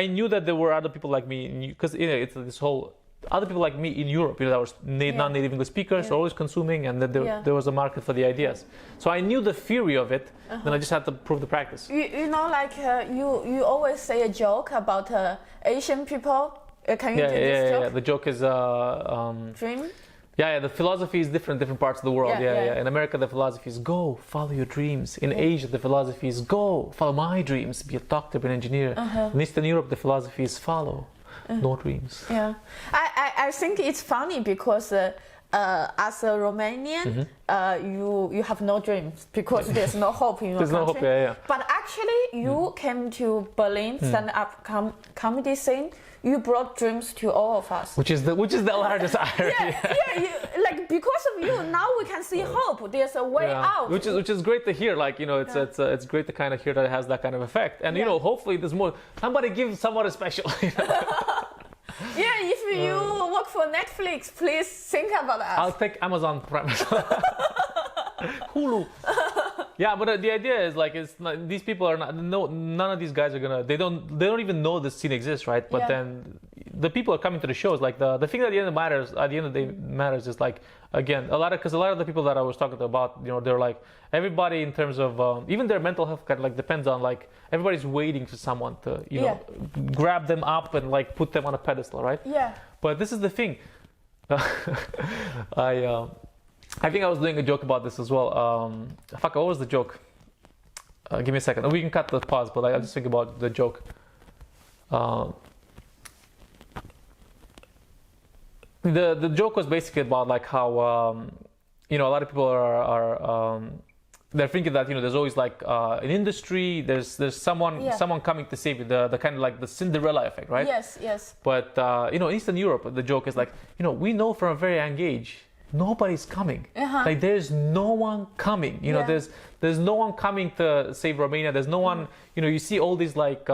I knew that there were other people like me, because it's this whole other people like me in Europe, that were non-native English speakers, always consuming, and that there was a market for the ideas. So I knew the theory of it, then I just had to prove the practice. You always say a joke about Asian people. Can you do this joke? Yeah. The joke is dream. Yeah, the philosophy is different parts of the world. Yeah. In America, the philosophy is go, follow your dreams. In Asia, the philosophy is go, follow my dreams, be a doctor, be an engineer. In Eastern Europe, the philosophy is follow, no dreams. Yeah, I think it's funny because as a Romanian, you have no dreams because there's no hope in your There's country. no hope, yeah. But actually, you came to Berlin stand-up comedy scene. You brought dreams to all of us. Which is the largest irony. Like because of you, now we can see hope. There's a way out. Which is great to hear. Like it's great to kind of hear that it has that kind of effect. And hopefully there's more. Somebody give someone special. Yeah, if you work for Netflix, please think about us. I'll take Amazon Prime. Hulu. Yeah, but the idea is like these people are not. No, none of these guys are gonna. They don't even know this scene exists, right? But then the people are coming to the shows. Like the thing that at the end of the day matters is like again a lot of the people that I was talking about, they're like everybody in terms of even their mental health kind of like depends on like everybody's waiting for someone to grab them up and like put them on a pedestal, right? Yeah. But this is the thing. I think I was doing a joke about this as well. What was the joke? Give me a second. We can cut the pause, but I'll just think about the joke. The joke was basically about like how a lot of people are they're thinking that there's always like an industry, there's someone coming to save you, the kind of like the Cinderella effect, right? Yes. But Eastern Europe, the joke is like we know from a very young age nobody's coming. Like there's no one coming. There's no one coming to save Romania. There's no one. You see all these like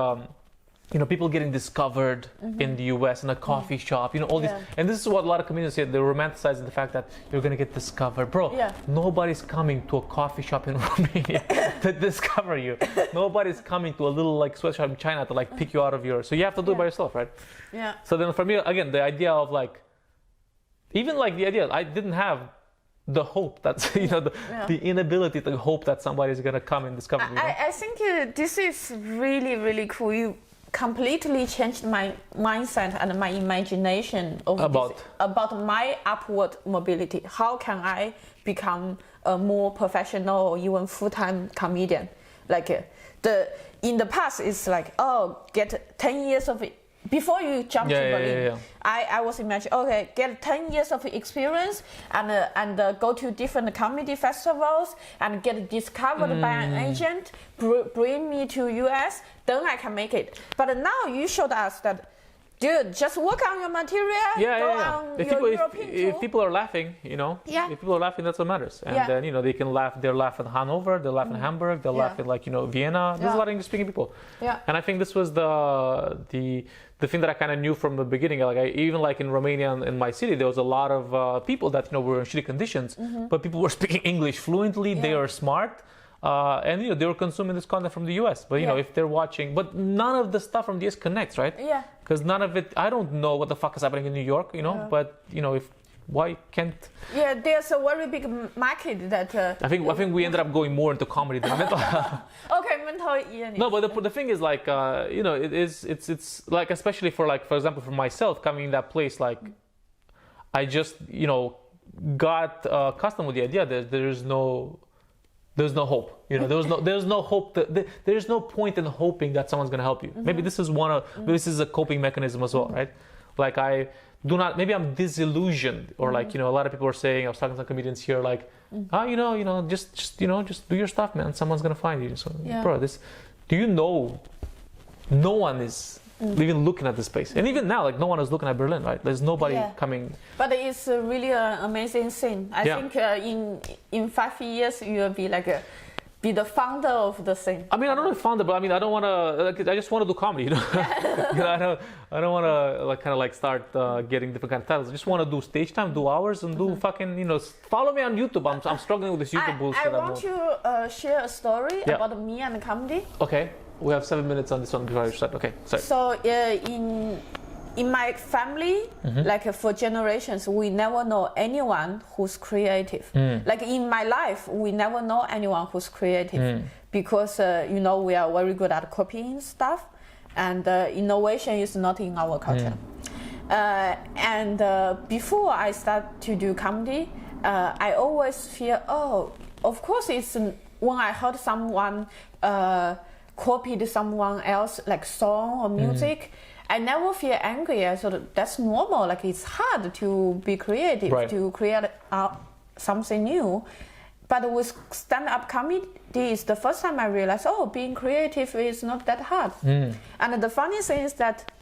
people getting discovered in the US in a coffee shop. All these, and this is what a lot of comedians say. They're romanticizing the fact that you're gonna get discovered, bro. Nobody's coming to a coffee shop in Romania to discover you. Nobody's coming to a little like sweatshop in China to like pick you out of your. So you have to do it by yourself, right? Yeah. So then for me, again, the idea of like. Even like the idea, I didn't have the hope that's the inability to hope that somebody's gonna come and discover me. I think this is really, really cool. You completely changed my mindset and my imagination about my upward mobility. How can I become a more professional or even full-time comedian? Like in the past, it's like get 10 years of it. Before you jump to Berlin, I was imagining, okay, get 10 years of experience and go to different comedy festivals and get discovered by an agent, bring me to US, then I can make it. But now you showed us that, dude, just work on your material, if people are laughing, if people are laughing, that's what matters. And then, they can laugh, they'll laugh in Hanover, they'll laugh in Hamburg, they'll laugh in like, Vienna. There's a lot of English speaking people. Yeah. And I think this was the thing that I kind of knew from the beginning. Like even like in Romania, in my city, there was a lot of people that were in shitty conditions, but people were speaking English fluently. They were smart, and they were consuming this content from the US. But if they're watching, but none of the stuff from the US connects, right? Yeah. Because none of it. I don't know what the fuck is happening in New York, But if why can't? Yeah, there's a very big market that. I think we ended up going more into comedy than mental health. Okay, mental illness. No, but the thing is like it's like especially for example for myself coming in that place, like I just got accustomed with the idea that there's no hope. There's no hope. There's no point in hoping that someone's gonna help you. Maybe this is this is a coping mechanism as well, right? Like I do not. Maybe I'm disillusioned, or like a lot of people are saying. I was talking to some comedians here, like, just do your stuff, man. Someone's gonna find you. So, bro, do you know? No one is even looking at this place, and even now, like, no one is looking at Berlin, right? There's nobody coming. But it's really an amazing thing. I think in 5 years you will be like be the founder of the thing. I mean, I don't know if founder, but I mean, I don't want to. I just want to do comedy, I don't want to start getting different kind of titles. I just want to do stage time, do hours, and do fucking follow me on YouTube. I'm struggling with this YouTube bullshit. I want to share a story about me and comedy. Okay, we have 7 minutes on this one before I start. Okay, sorry. So in my family, like for generations, we never know anyone who's creative. Like in my life, we never know anyone who's creative because we are very good at copying stuff, and innovation is not in our culture. And before I start to do comedy, I always feel, of course it's when I heard someone copied someone else like song or music. I never feel angry. I thought that's normal. Like it's hard to be creative, to create something new. But with stand-up comedy, is the first time I realized, being creative is not that hard. And the funny thing is that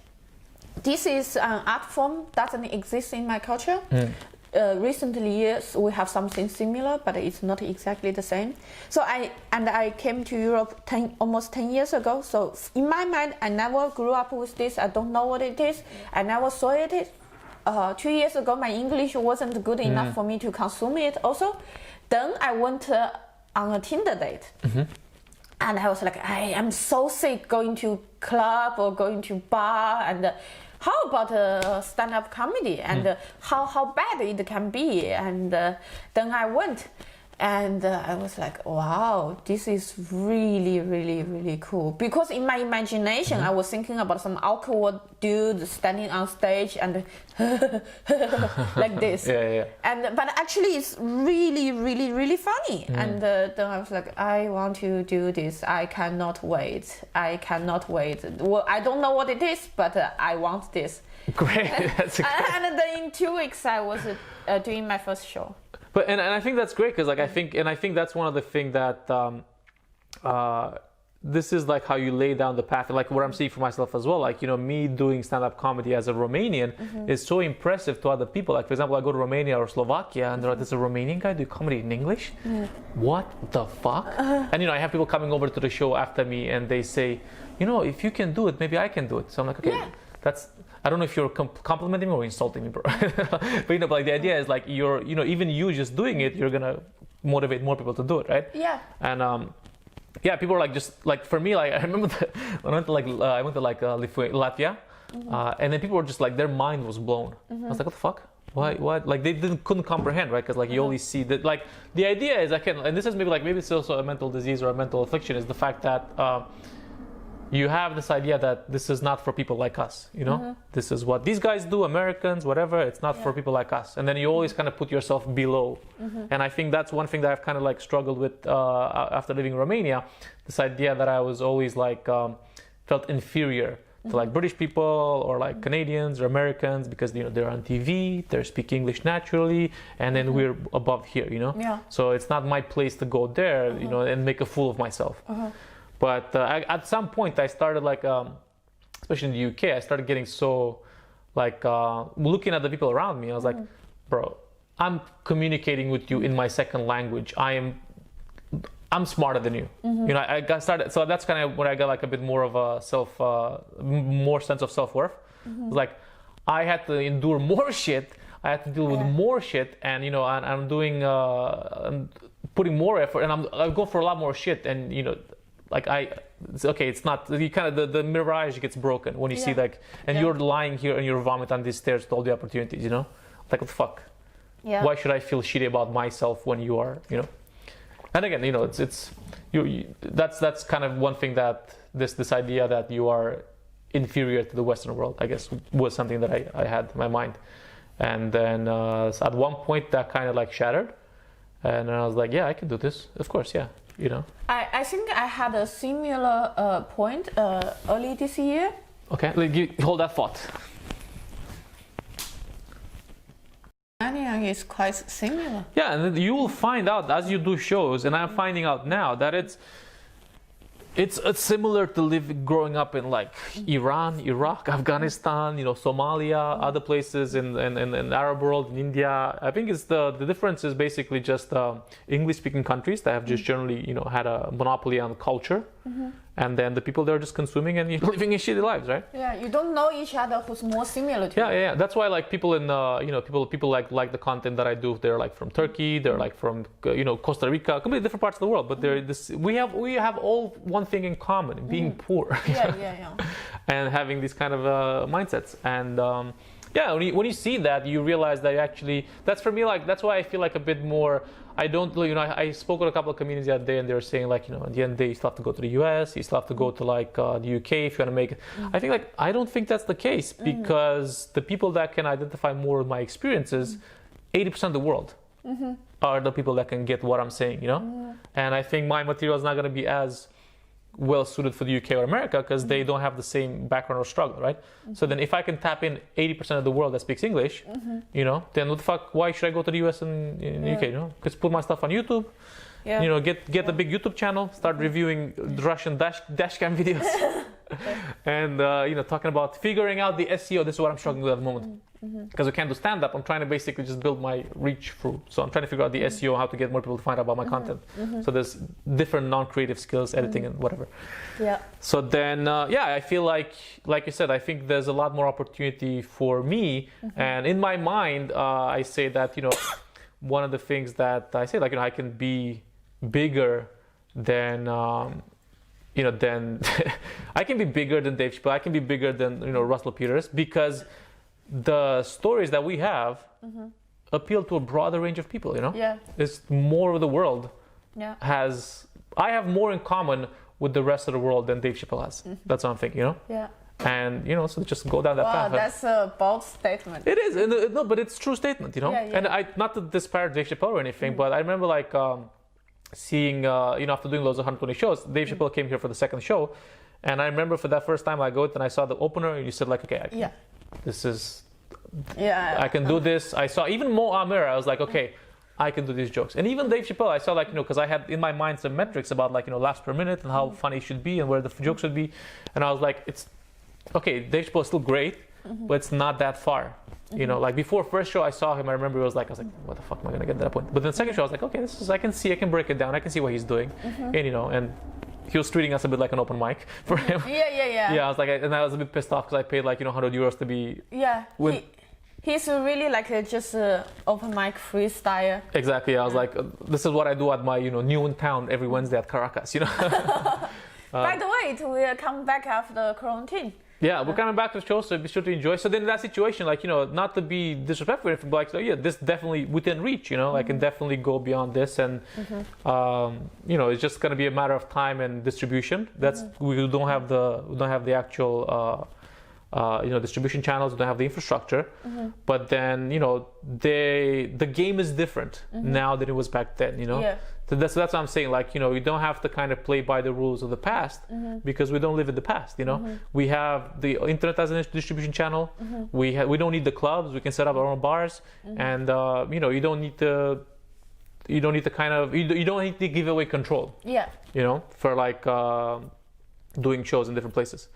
this is an art form doesn't exist in my culture. Recently years we have something similar, but it's not exactly the same. So I came to Europe almost 10 years ago. So in my mind, I never grew up with this. I don't know what it is. I never saw it. 2 years ago, my English wasn't good enough for me to consume it also. Then I went on a Tinder date. And I was like, I am so sick going to club or going to bar, and how about stand-up comedy, and how bad it can be. And then I went, and I was like, wow, this is really, really, really cool. Because in my imagination, I was thinking about some awkward dude standing on stage and like this. But actually, it's really, really, really funny. And then I was like, I want to do this. I cannot wait. Well, I don't know what it is, but I want this. Great. And then in 2 weeks, I was doing my first show. But and I think that's great, because like I think that's one of the things that this is like how you lay down the path, like what I'm seeing for myself as well. Like, you know, me doing stand-up comedy as a Romanian is so impressive to other people. Like, for example, I go to Romania or Slovakia and they're like, there's a Romanian guy do comedy in English? What the fuck? And you know, I have people coming over to the show after me and they say, you know, if you can do it, maybe I can do it. So I'm like, okay, I don't know if you're complimenting me or insulting me, bro. But you know, like the idea is like you know, even you just doing it, you're gonna motivate more people to do it, right? And people are like, just like for me, like I remember when I went to Latvia, and then people were just like, their mind was blown. I was like, what the fuck? Why? Like they couldn't comprehend, right? Because like you only see that. Like the idea is and this is maybe it's also a mental disease or a mental affliction, is the fact that you have this idea that this is not for people like us, you know? This is what these guys do, Americans, whatever, it's not for people like us. And then you always kind of put yourself below. And I think that's one thing that I've kind of like struggled with after leaving Romania, this idea that I was always like, felt inferior to like British people or like Canadians or Americans, because, you know, they're on TV, they speak English naturally, and then we're above here, you know? So it's not my place to go there, you know, and make a fool of myself. But at some point I started like, especially in the UK, I started getting so like, looking at the people around me, I was like, bro, I'm communicating with you in my second language. I'm smarter than you. You know, I got started, so that's kind of when I got like a bit more of a more sense of self-worth. It's like, I had to endure more shit. I had to deal with more shit, and you know, and I'm doing, I'm putting more effort, and I go for a lot more shit, and you know, like it's not, you kind of, the mirage gets broken when you see like, and you're lying here and you're vomiting on these stairs with all the opportunities, you know, like what the fuck? Why should I feel shitty about myself when you are, you know? And again, you know, that's kind of one thing that this idea that you are inferior to the Western world, I guess, was something that I had in my mind. And then at one point that kind of like shattered, and I was like, yeah, I can do this, of course, yeah. You know, I think I had a similar point early this year. Okay, hold that thought. Romania is quite similar. Yeah, and you will find out as you do shows, and I'm finding out now that it's similar to growing up in like Iran, Iraq, Afghanistan, you know, Somalia, other places in Arab world, in India. I think it's the difference is basically just English-speaking countries that have just generally, you know, had a monopoly on culture, and then the people there are just consuming and living in shitty lives, right? Yeah, you don't know each other who's more similar to you. Yeah. That's why like people in you know, people like the content that I do. They're like from Turkey, they're like from you know, Costa Rica, completely different parts of the world. But we have all one thing in common: being poor. And having these kind of mindsets. And when you see that, you realize that actually, that's for me, like, that's why I feel like a bit more, I don't, you know, I spoke with a couple of comedians the other day, and they were saying like, you know, at the end of the day, you still have to go to the US, you still have to go to like the UK if you want to make it. I think like, I don't think that's the case, because the people that can identify more with my experiences, 80% of the world are the people that can get what I'm saying, you know? And I think my material is not going to be as well suited for the UK or America because they don't have the same background or struggle, right? So then if I can tap in 80% of the world that speaks English, you know, then what the fuck, why should I go to the US and in the UK, you know? Just put my stuff on YouTube, you know, get a big YouTube channel, start reviewing Russian dashcam videos and, you know, talking about figuring out the SEO. This is what I'm struggling with at the moment. Because I can't do stand-up, I'm trying to basically just build my reach through. So I'm trying to figure out the SEO, how to get more people to find out about my content. So there's different non-creative skills, editing and whatever. Yeah. So then, yeah, I feel like you said, I think there's a lot more opportunity for me. And in my mind, I say that, you know, one of the things that I say, like, you know, I can be bigger than, you know, than I can be bigger than Dave Chappelle. I can be bigger than, you know, Russell Peters, because the stories that we have appeal to a broader range of people, you know? Yeah. It's more of the world Yeah. I have more in common with the rest of the world than Dave Chappelle has. That's what I'm thinking, you know? Yeah. And, you know, so just go down that Wow, path. that's a bold statement. It is, no, but it's a true statement, you know? Yeah, yeah. And I, not to disparage Dave Chappelle or anything, but I remember like seeing, you know, after doing loads of 120 shows, Dave Chappelle came here for the second show. And I remember for that first time I go and I saw the opener and you said like, okay, Yeah. this is, Yeah. I can do this. I saw even Mo Amer, I was like, okay, I can do these jokes. And even Dave Chappelle, I saw like, you know, because I had in my mind some metrics about like, you know, laughs per minute and how funny it should be and where the jokes should be. And I was like, it's, okay, Dave Chappelle is still great, but it's not that far. You know, like before first show I saw him, I remember I was like, what the fuck am I gonna get to that point? But then second show I was like, okay, this is, I can break it down. I can see what he's doing. And, you know, and he was treating us a bit like an open mic for him. Yeah. Yeah, I was like, and I was a bit pissed off because I paid like, you know, €100 to be. Yeah. He's really like just open mic freestyle. Exactly. I was like, this is what I do at my, you know, new in town every Wednesday at Caracas, you know. By the way, it will come back after quarantine. Yeah, we're coming back to the show, so be sure to enjoy. So then in that situation, like, you know, not to be disrespectful, but like, so yeah, this definitely within reach, you know, I can definitely go beyond this. And, you know, it's just going to be a matter of time and distribution. That's, we don't have the actual, you know, distribution channels, we don't have the infrastructure. But then, you know, the game is different now than it was back then, you know. Yeah. So that's what I'm saying. Like, you know, we don't have to kind of play by the rules of the past because we don't live in the past. You know, we have the internet as a distribution channel. We don't need the clubs. We can set up our own bars, and you know, you don't need to kind of you don't need to give away control. Yeah. You know, for like doing shows in different places.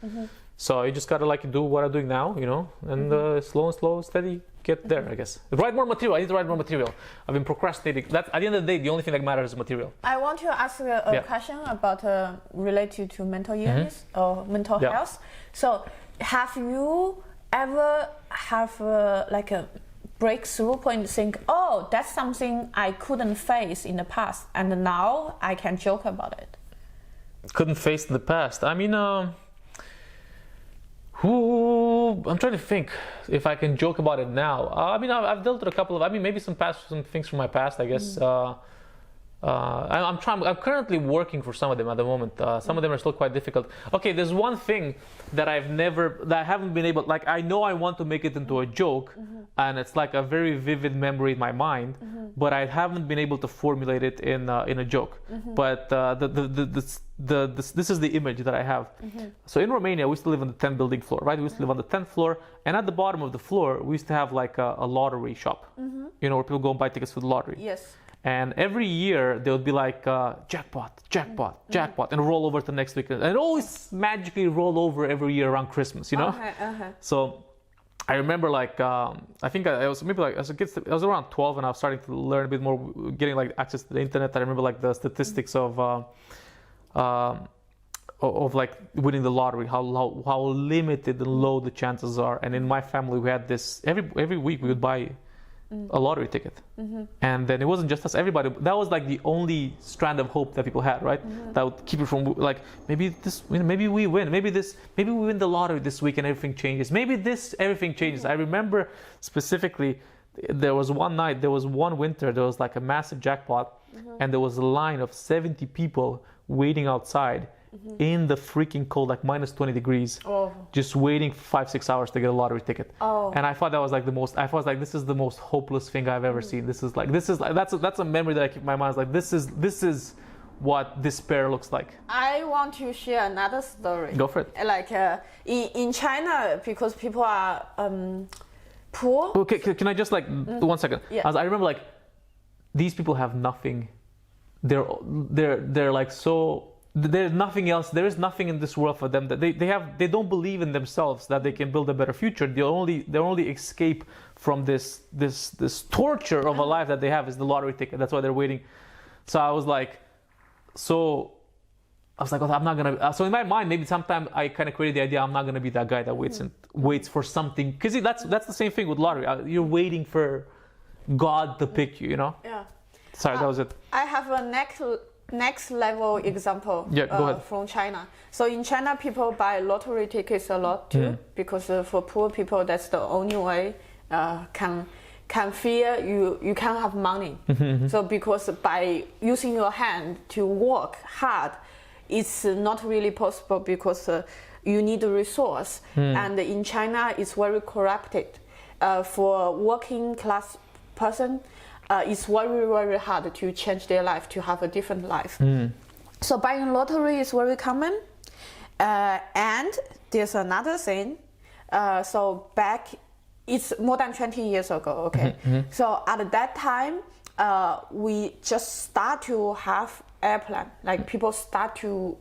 So you just gotta like do what I'm doing now. You know, and slow, steady. Get there, I guess. Write more material. I need to write more material. I've been procrastinating. That's at the end of the day, the only thing that matters is material. I want to ask a question about related to mental illness or mental health. So, have you ever have like a breakthrough point? Think, oh, that's something I couldn't face in the past, and now I can joke about it. Couldn't face in the past. I mean, I'm trying to think if I can joke about it now. I mean, I've dealt with a couple of. I mean, maybe some things from my past. I guess. I'm currently working for some of them at the moment. Some of them are still quite difficult. Okay, there's one thing that I haven't been able. Like, I know I want to make it into a joke, and it's like a very vivid memory in my mind, but I haven't been able to formulate it in a joke. But this is the image that I have. So in Romania, we used to live on the 10th building floor, right? We used to live on the 10th floor, and at the bottom of the floor, we used to have like a lottery shop, you know, where people go and buy tickets for the lottery. Yes. And every year there would be like jackpot, and roll over to next week, and it always magically roll over every year around Christmas, you know. So I remember like I think I was maybe like as a kid, I was around 12, and I was starting to learn a bit more, getting like access to the internet. I remember like the statistics of like winning the lottery, how limited and low the chances are. And in my family, we had this every week we would buy a lottery ticket, and then it wasn't just us, everybody. That was like the only strand of hope that people had, right? That would keep it from like maybe we win, maybe we win the lottery this week and everything changes, everything changes. I remember specifically there was one winter, there was like a massive jackpot, and there was a line of 70 people waiting outside in the freaking cold, like minus 20 degrees, just waiting 5-6 hours to get a lottery ticket. And I thought that was like this is the most hopeless thing I've ever seen. That's a memory that I keep in my mind. Like this is what despair looks like. I want to share another story. Go for it. Like in China, because people are poor. Okay, can I just like 1 second? Yeah. As I remember, like these people have nothing. They're like so. There's nothing else. There is nothing in this world for them that they don't believe in themselves that they can build a better future. Their only escape from this torture of a life that they have is the lottery ticket. That's why they're waiting. So I was like, oh, I'm not gonna. So in my mind, maybe sometime I kind of created the idea I'm not gonna be that guy that waits for something. Because that's the same thing with lottery. You're waiting for God to pick you. You know. Yeah. Sorry, that was it. I have a next level example go ahead. from China. So in China, people buy lottery tickets a lot too, because for poor people, that's the only way can feel you can't have money. So because by using your hand to work hard, it's not really possible because you need a resource. And in China, it's very corrupted. For working class person, it's very, very hard to change their life, to have a different life. So buying lottery is very common. And there's another thing. So back, it's more than 20 years ago, okay? So at that time, we just start to have airplane. Like people start to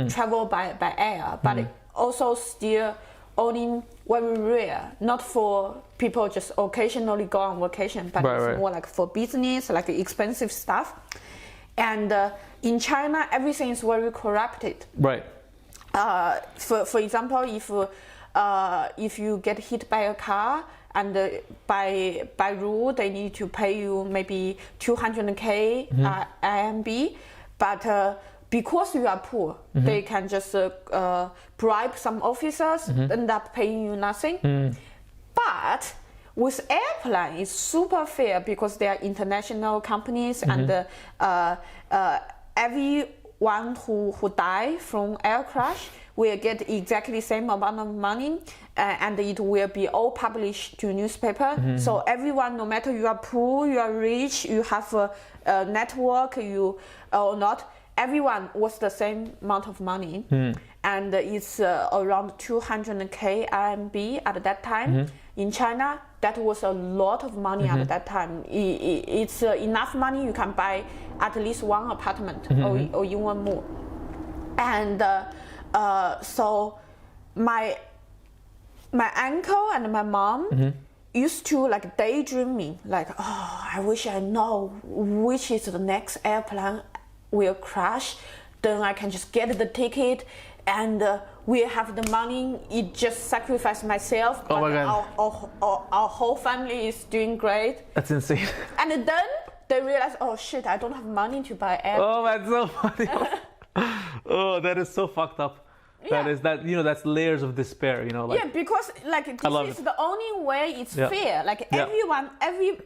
travel by air, but it also still only very rare, not for people just occasionally go on vacation, but it's more like for business, like expensive stuff. And in China, everything is very corrupted. Right. For example, if you get hit by a car, and by rule they need to pay you maybe 200k RMB, but because you are poor, they can just bribe some officers, end up paying you nothing. But with airplane, it's super fair because they are international companies, and everyone who die from air crash will get exactly same amount of money, and it will be all published to newspaper. So everyone, no matter you are poor, you are rich, you have a network, or not, everyone was the same amount of money. And it's around 200k RMB at that time. In China, that was a lot of money at that time. It's enough money you can buy at least one apartment or even more. And so my uncle and my mom used to like daydreaming, like, oh, I wish I know which is the next airplane will crash, then I can just get the ticket and we have the money. It just sacrifice myself, but our whole family is doing great. That's insane. And then they realize, oh shit, I don't have money to buy airplane. Oh, that's so funny. Oh, that is so fucked up. Yeah. That's layers of despair, like. Yeah, because like this is the only way it's fair. Like every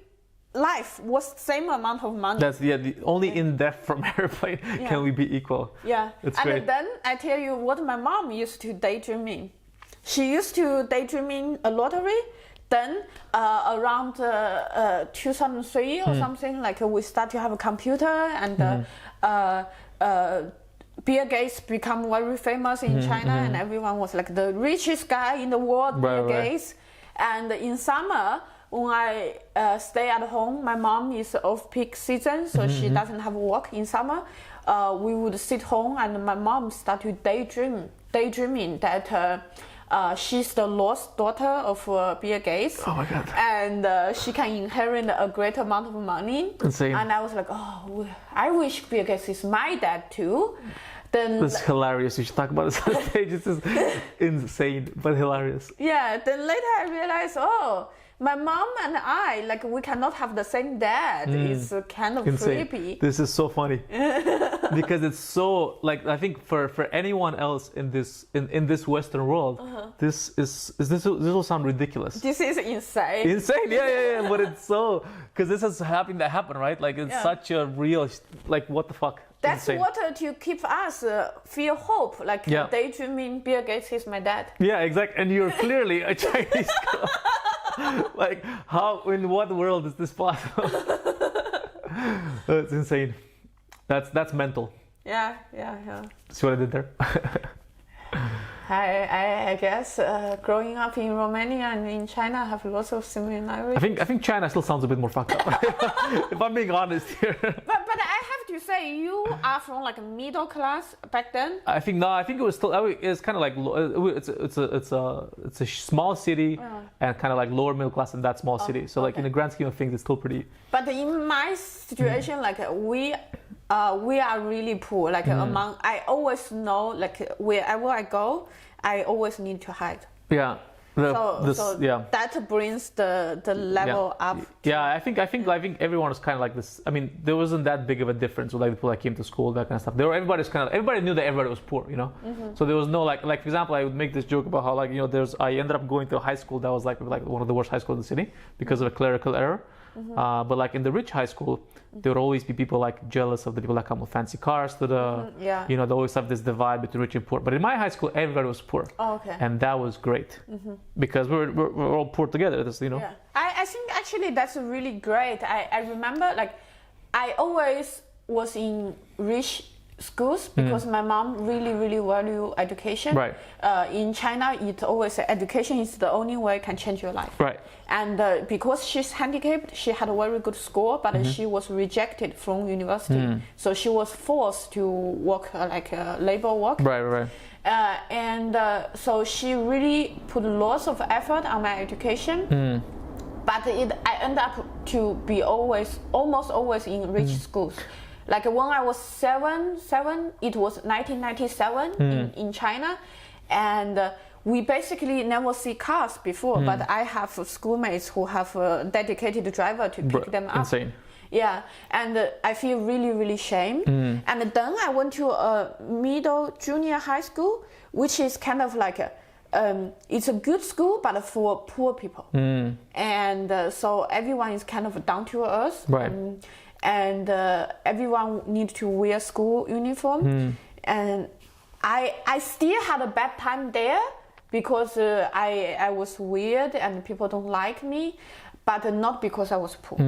life was same amount of money. That's only in death from airplane can we be equal. Yeah, it's and great. Then I tell you what my mom used to daydreaming. She used to daydreaming a lottery. Then around 2003 or something, like we start to have a computer, and Bill Gates become very famous in China, and everyone was like the richest guy in the world, Bill Gates. And in summer, when I stay at home, my mom is off-peak season, so she doesn't have work in summer. We would sit home, and my mom started daydreaming that she's the lost daughter of Bill Gates. Oh my God. And she can inherit a great amount of money. Insane. And I was like, oh, I wish Bill Gates is my dad too. Then this is hilarious. You should talk about this on stage. This is insane, but hilarious. Yeah, then later I realized, oh, my mom and I, like, we cannot have the same dad. It's kind of insane. creepy. This is so funny because it's so, like, I think for anyone else in this Western world, this will sound ridiculous. This is insane. Insane, yeah. But it's so, because this is having that happen, right? Like, it's such a real, like, what the fuck. That's insane. what to keep us feel hope. Like daydreaming, Bill Gates is my dad. Yeah, exactly. And you're clearly a Chinese girl. Like, how, in what world is this possible? It's insane. That's mental. Yeah. See what I did there? I guess growing up in Romania and in China have lots of similarities. I think China still sounds a bit more fucked up. If I'm being honest here. But I have to say, you are from like a middle class back then. I think it was still. It's kind of like it's a small city and kind of like lower middle class in that small city. So like in the grand scheme of things, it's still pretty. But in my situation, like we are really poor. Like among, I always know, like wherever I go, I always need to hide. Yeah. That brings the level up. Yeah, I think everyone was kind of like this. I mean, there wasn't that big of a difference with like the people that came to school, that kind of stuff. Everybody knew that everybody was poor, you know. So there was no like for example, I would make this joke about how like, you know, I ended up going to a high school that was like one of the worst high schools in the city because of a clerical error. But like in the rich high school, there would always be people like jealous of the people that come with fancy cars to the, you know, they always have this divide between rich and poor. But in my high school, everybody was poor. Oh, okay. And that was great because we're all poor together, you know. Yeah. I think actually that's really great. I remember like I always was in rich schools because my mom really value education. Right. In China, it always education is the only way can change your life. Right. And because she's handicapped, she had a very good score, but she was rejected from university. So she was forced to work like labor work. Right. So she really put lots of effort on my education. But I end up to be almost always in rich schools. Like when I was seven, it was 1997 in China, and we basically never see cars before. But I have schoolmates who have a dedicated driver to pick them up. Insane. Yeah, and I feel really shame. And then I went to a middle junior high school, which is kind of like it's a good school, but for poor people. And so everyone is kind of down to earth. Right. And everyone needs to wear school uniform. And I still had a bad time there because I was weird and people don't like me, but not because I was poor.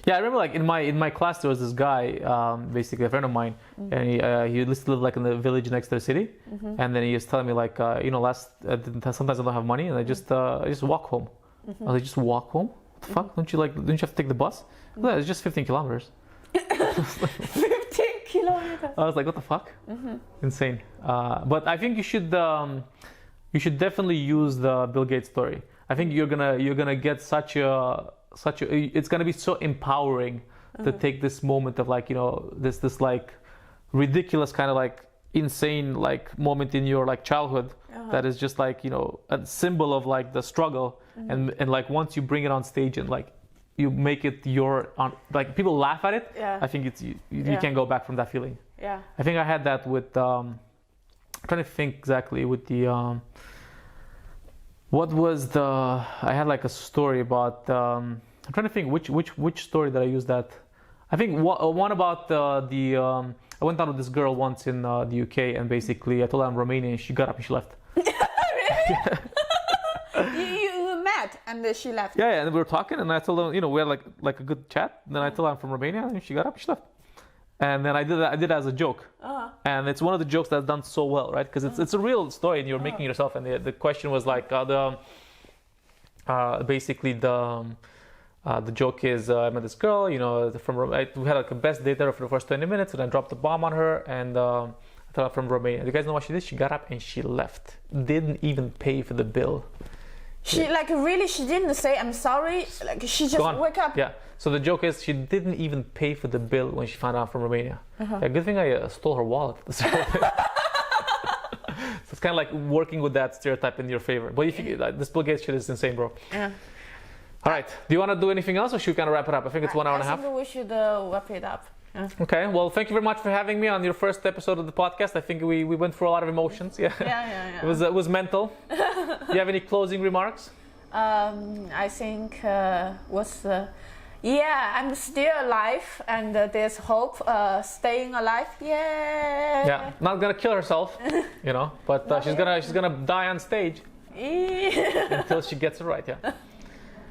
Yeah, I remember like in my class there was this guy, basically a friend of mine, and he used to live like in the village next to the city, and then he was telling me like, you know, sometimes I don't have money and I just walk home. I was like, just walk home? What the fuck? Don't you have to take the bus? No, it's just 15 kilometers. 15 kilometers. I was like, what the fuck? Insane. But I think you should definitely use the Bill Gates story. I think you're gonna get it's gonna be so empowering to take this moment of like, you know, this like ridiculous kind of like insane like moment in your like childhood that is just like, you know, a symbol of like the struggle, and like once you bring it on stage and like you make it like people laugh at it. I think you can't go back from that feeling. I think I had that with I'm trying to think exactly with the I had like a story about I'm trying to think which story that I used that. I think one about I went out with this girl once in the UK, and basically I told her I'm Romanian. She got up and she left. Really? You met and she left. Yeah, and we were talking, and I told her, you know, we had like a good chat. Then I told her I'm from Romania, and she got up and she left. And then I did it as a joke, and it's one of the jokes that's done so well, right? Because it's a real story, and you're making it yourself. And the question was like basically the joke is I met this girl, you know, we had like a best date there for the first 20 minutes, and I dropped the bomb on her, and I told her from Romania. You guys know what she did? She got up and she left. Didn't even pay for the bill. She like really, she didn't say I'm sorry. Like she just wake up. Yeah. So the joke is she didn't even pay for the bill when she found out I'm from Romania. Yeah, good thing I stole her wallet. So it's kind of like working with that stereotype in your favor. But if you, this Bill Gates shit is insane, bro. Yeah. All right. Do you want to do anything else, or should we kind of wrap it up? I think it's 1 hour and a half. I think we should wrap it up. Yeah. Okay. Well, thank you very much for having me on your first episode of the podcast. I think we went through a lot of emotions. Yeah. It was mental. Do you have any closing remarks? I think I'm still alive, and there's hope. Staying alive. Yeah. Not gonna kill herself, you know, but she's gonna die on stage until she gets it right. Yeah.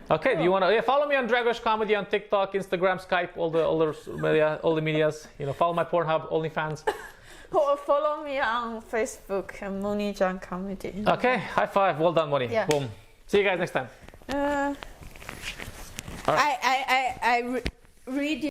Okay, do you want to follow me on Dragos Comedy on TikTok, Instagram, Skype, all the medias. You know, follow my Pornhub, OnlyFans. Or follow me on Facebook, Moni Zhang Comedy. Okay, high five. Well done, Moni. Yeah. Boom. See you guys next time. I read